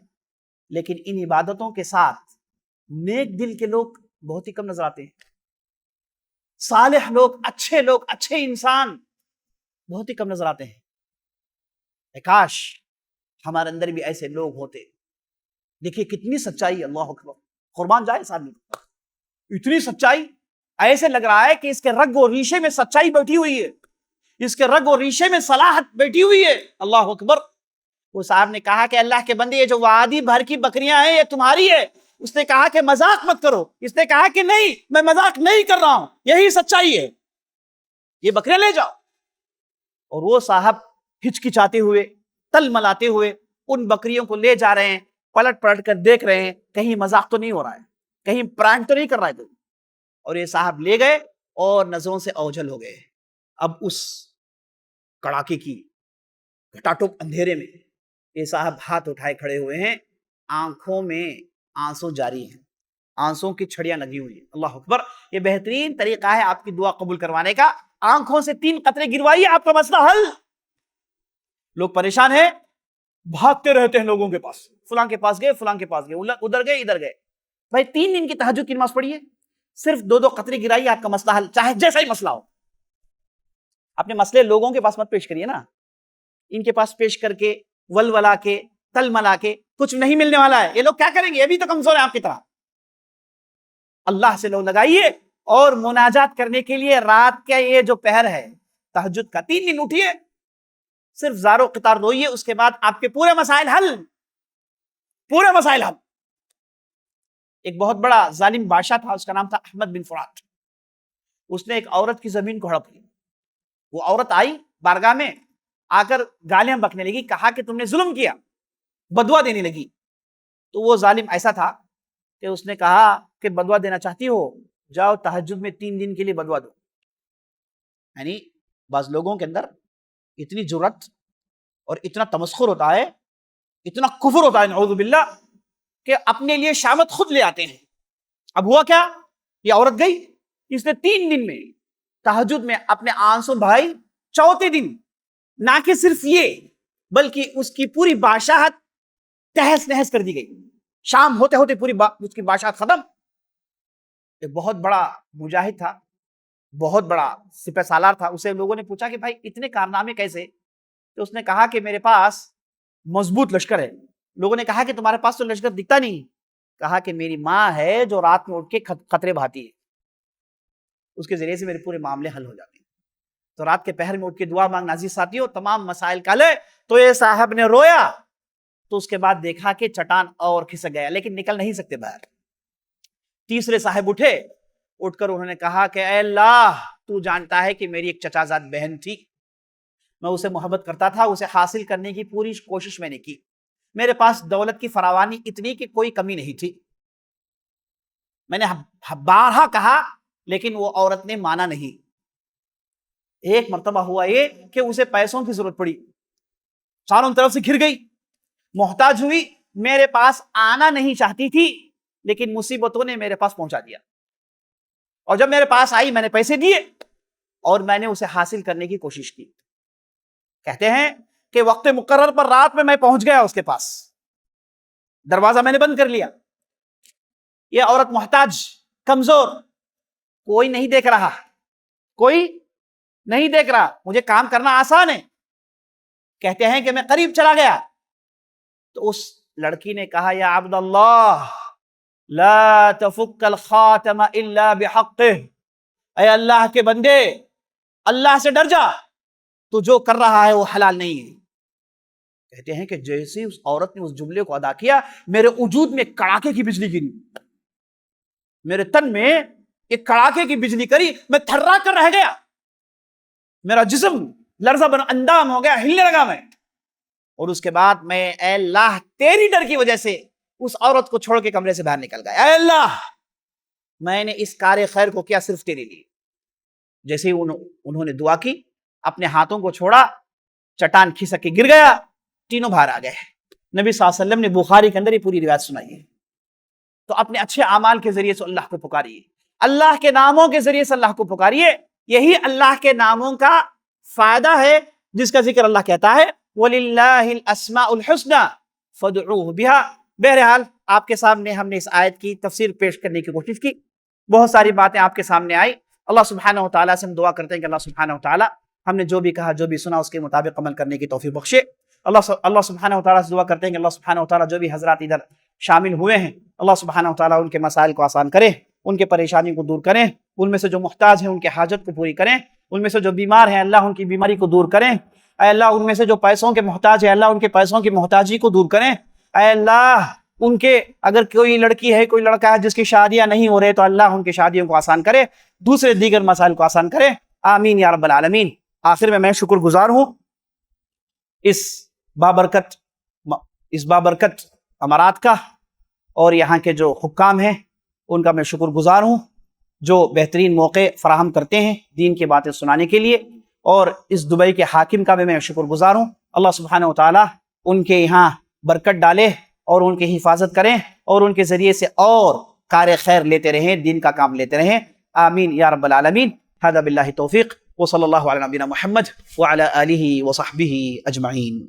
لیکن ان عبادتوں کے ساتھ نیک دل کے لوگ بہت ہی کم نظر آتے ہیں. صالح لوگ، اچھے انسان بہت ہی کم نظر آتے ہیں. کاش ہمارے اندر بھی ایسے لوگ ہوتے. دیکھیے کتنی سچائی. اللہ اکبر. قربان جائے اس آدمی کو، اتنی سچائی، ایسے لگ رہا ہے کہ اس کے رگ و ریشے میں سچائی بیٹھی ہوئی ہے، اس کے رگ و ریشے میں صلاحت بیٹھی ہوئی ہے. اللہ اکبر. وہ صاحب نے کہا کہ اللہ کے بندے یہ جو وادی بھر کی بکریاں ہیں یہ تمہاری ہے. اس نے کہا کہ مذاق مت کرو. اس نے کہا کہ نہیں میں مذاق نہیں کر رہا ہوں، یہی سچائی ہے، یہ بکریاں لے جاؤ. اور وہ صاحب ہچکچاتے ہوئے تل ملاتے ہوئے ان بکریوں کو لے جا رہے ہیں، پلٹ پلٹ کر دیکھ رہے ہیں کہیں مذاق تو نہیں ہو رہا ہے، کہیں پرانک تو نہیں کر رہا ہے کوئی. اور یہ صاحب لے گئے اور نظروں سے اوجھل ہو گئے. اب اس کڑاکے کی گھٹاٹوپ اندھیرے میں یہ صاحب ہاتھ اٹھائے کھڑے ہوئے ہیں، آنکھوں میں آنسو جاری ہیں، آنسوں کی چھڑیاں لگی ہوئی ہیں. اللہ اکبر. یہ بہترین طریقہ ہے آپ کی دعا قبول کروانے کا. آنکھوں سے 3 قطرے گروائیے، آپ کا مسئلہ حل. لوگ پریشان ہیں، بھاگتے رہتے ہیں لوگوں کے پاس، فلاں کے پاس گئے، فلاں کے پاس گئے، ادھر گئے ادھر گئے. بھائی 3 دن کی تہجد کی نماز پڑھیے، صرف 2 قطرے گرائیے، آپ کا مسئلہ حل، چاہے جیسا ہی مسئلہ ہو. اپنے مسئلے لوگوں کے پاس مت پیش کریے نا، ان کے پاس پیش کر کے ولولا کے تل ملا کے کچھ نہیں ملنے والا ہے. یہ لوگ کیا کریں گے؟ یہ بھی تو کمزور ہیں آپ کی طرح. اللہ سے لوگ لگائیے اور مناجات کرنے کے لیے رات کا یہ جو پہر ہے تہجد کا 3 دن اٹھیے، صرف زار و قطار روئیے، اس کے بعد آپ کے پورے مسائل حل، پورے مسائل حل. ایک بہت بڑا ظالم بادشاہ تھا، اس کا نام تھا احمد بن فرات. اس نے ایک عورت کی زمین کو ہڑپ لی. وہ عورت آئی بارگاہ میں، آ کر گالیاں بکنے لگی، کہا کہ تم نے ظلم کیا، بدوا دینے لگی. تو وہ ظالم ایسا تھا کہ اس نے کہا کہ بدوا دینا چاہتی ہو، جاؤ تہجد میں 3 دن کے لیے بدوا دو. یعنی بعض لوگوں کے اندر اتنی جرأت اور اتنا تمسخر ہوتا ہے، اتنا کفر ہوتا ہے نعوذ باللہ، کہ اپنے لیے شامت خود لے آتے ہیں. اب ہوا کیا؟ یہ عورت گئی، اس نے 3 دن میں تہجد میں اپنے آنسو بھائی. چوتھے دن نہ کہ صرف یہ بلکہ اس کی پوری بادشاہت تہس نہس کر دی گئی. شام ہوتے ہوتے پوری اس کی بادشاہت ختم. ایک بہت بڑا مجاہد تھا، بہت بڑا سپہ سالار تھا. اسے لوگوں نے پوچھا کہ بھائی اتنے کارنامے کیسے؟ تو اس نے کہا کہ میرے پاس مضبوط لشکر ہے. لوگوں نے کہا کہ تمہارے پاس تو لشکر دکھتا نہیں. کہا کہ میری ماں ہے جو رات میں اٹھ کے قطرے بہاتی ہے، اس کے ذریعے سے میرے پورے معاملے حل ہو جاتے ہیں. تو رات کے پہر میں اٹھ کے دعا مانگنا. عزیز ساتھیوں تمام مسائل کا لے. تو یہ صاحب نے رویا، تو اس کے بعد دیکھا کہ چٹان اور کھسک گیا، لیکن نکل نہیں سکتے باہر. تیسرے صاحب اٹھے، اٹھ کر انہوں نے کہا کہ اے اللہ تو جانتا ہے کہ میری ایک چچا زاد بہن تھی، میں اسے محبت کرتا تھا، اسے حاصل کرنے کی پوری کوشش میں نے کی. میرے پاس دولت کی فراوانی اتنی کہ کوئی کمی نہیں تھی. میں نے بارہا کہا لیکن وہ عورت نے مانا نہیں. ایک مرتبہ ہوا یہ کہ اسے پیسوں کی ضرورت پڑی، چاروں طرف سے گھر گئی، محتاج ہوئی، میرے پاس آنا نہیں چاہتی تھی لیکن مصیبتوں نے میرے پاس پہنچا دیا. اور جب میرے پاس آئی میں نے پیسے دیے اور میں نے اسے حاصل کرنے کی کوشش کی. کہتے ہیں کہ وقت مقرر پر رات میں میں پہنچ گیا اس کے پاس، دروازہ میں نے بند کر لیا. یہ عورت محتاج، کمزور، کوئی نہیں دیکھ رہا، کوئی نہیں دیکھ رہا. مجھے کام کرنا آسان ہے، کہتے ہیں کہ میں قریب چلا گیا تو اس لڑکی نے کہا یا عبد اللہ لا تفک الخاتم الا بحقہ، اے اللہ کے بندے اللہ سے ڈر جا، تو جو کر رہا ہے وہ حلال نہیں ہے۔ کہتے ہیں کہ جیسے اس عورت نے اس جملے کو ادا کیا میرے وجود میں کڑاکے کی بجلی گری، میرے تن میں ایک کڑاکے کی بجلی کری، میں تھرا کر رہ گیا، میرا جسم لرزہ بن اندام ہو گیا، ہلنے لگا میں، اور اس کے بعد میں اے اللہ تیری ڈر کی وجہ سے اس عورت کو چھوڑ کے کمرے سے باہر نکل گیا، اے اللہ میں نے اس کار خیر کو کیا صرف تیرے لیے۔ جیسے ہی انہوں نے دعا کی، اپنے ہاتھوں کو چھوڑا، چٹان کھسک کے گر گیا، تینوں باہر آ گئے۔ نبی صلی اللہ علیہ وسلم نے بخاری کے اندر یہ پوری روایت سنائی ہے۔ تو اپنے اچھے اعمال کے ذریعے سے اللہ کو پکاریے، اللہ کے ناموں کے ذریعے سے اللہ کو پکاریے، یہی اللہ کے ناموں کا فائدہ ہے جس کا ذکر اللہ کہتا ہے وَلِلَّهِ الْأَسْمَاءُ الْحُسْنَى فَادْعُوهُ بِهَا۔ بہرحال آپ کے سامنے ہم نے اس آیت کی تفسیر پیش کرنے کی کوشش کی، بہت ساری باتیں آپ کے سامنے آئی۔ اللہ سبحانہ و تعالیٰ سے ہم دعا کرتے ہیں کہ اللہ سبحانہ و تعالیٰ ہم نے جو بھی کہا جو بھی سنا اس کے مطابق عمل کرنے کی توفیق بخشے۔ اللہ سبحانہ و تعالیٰ سے دعا کرتے ہیں کہ اللہ سبحانہ و تعالیٰ جو بھی حضرات ادھر شامل ہوئے ہیں اللہ سبحانہ و تعالیٰ ان کے مسائل کو آسان کرے، ان کے پریشانی کو دور کریں، ان میں سے جو محتاج ہیں ان کے حاجت کو پوری کریں، ان میں سے جو بیمار ہیں اللہ ان کی بیماری کو دور کریں، اے اللہ ان میں سے جو پیسوں کے محتاج ہیں اللہ ان کے پیسوں کی محتاجی کو دور کریں، اے اللہ ان کے اگر کوئی لڑکی ہے کوئی لڑکا ہے جس کی شادیاں نہیں ہو رہے تو اللہ ان کی شادیوں کو آسان کرے، دوسرے دیگر مسائل کو آسان کرے، آمین یا رب العالمین۔ آخر میں شکر گزار ہوں اس بابرکت امارات کا اور یہاں کے جو حکام ہیں ان کا میں شکر گزار ہوں جو بہترین موقع فراہم کرتے ہیں دین کی باتیں سنانے کے لیے، اور اس دبئی کے حاکم کا بھی میں شکر گزار ہوں۔ اللہ سبحانہ و تعالیٰ ان کے یہاں برکت ڈالے اور ان کی حفاظت کریں اور ان کے ذریعے سے اور کار خیر لیتے رہیں، دین کا کام لیتے رہیں، آمین یا رب العالمین۔ ھذا باللہ توفیق وصلی اللہ علی نبینا محمد وعلی آلہ وصحبہ اجمعین۔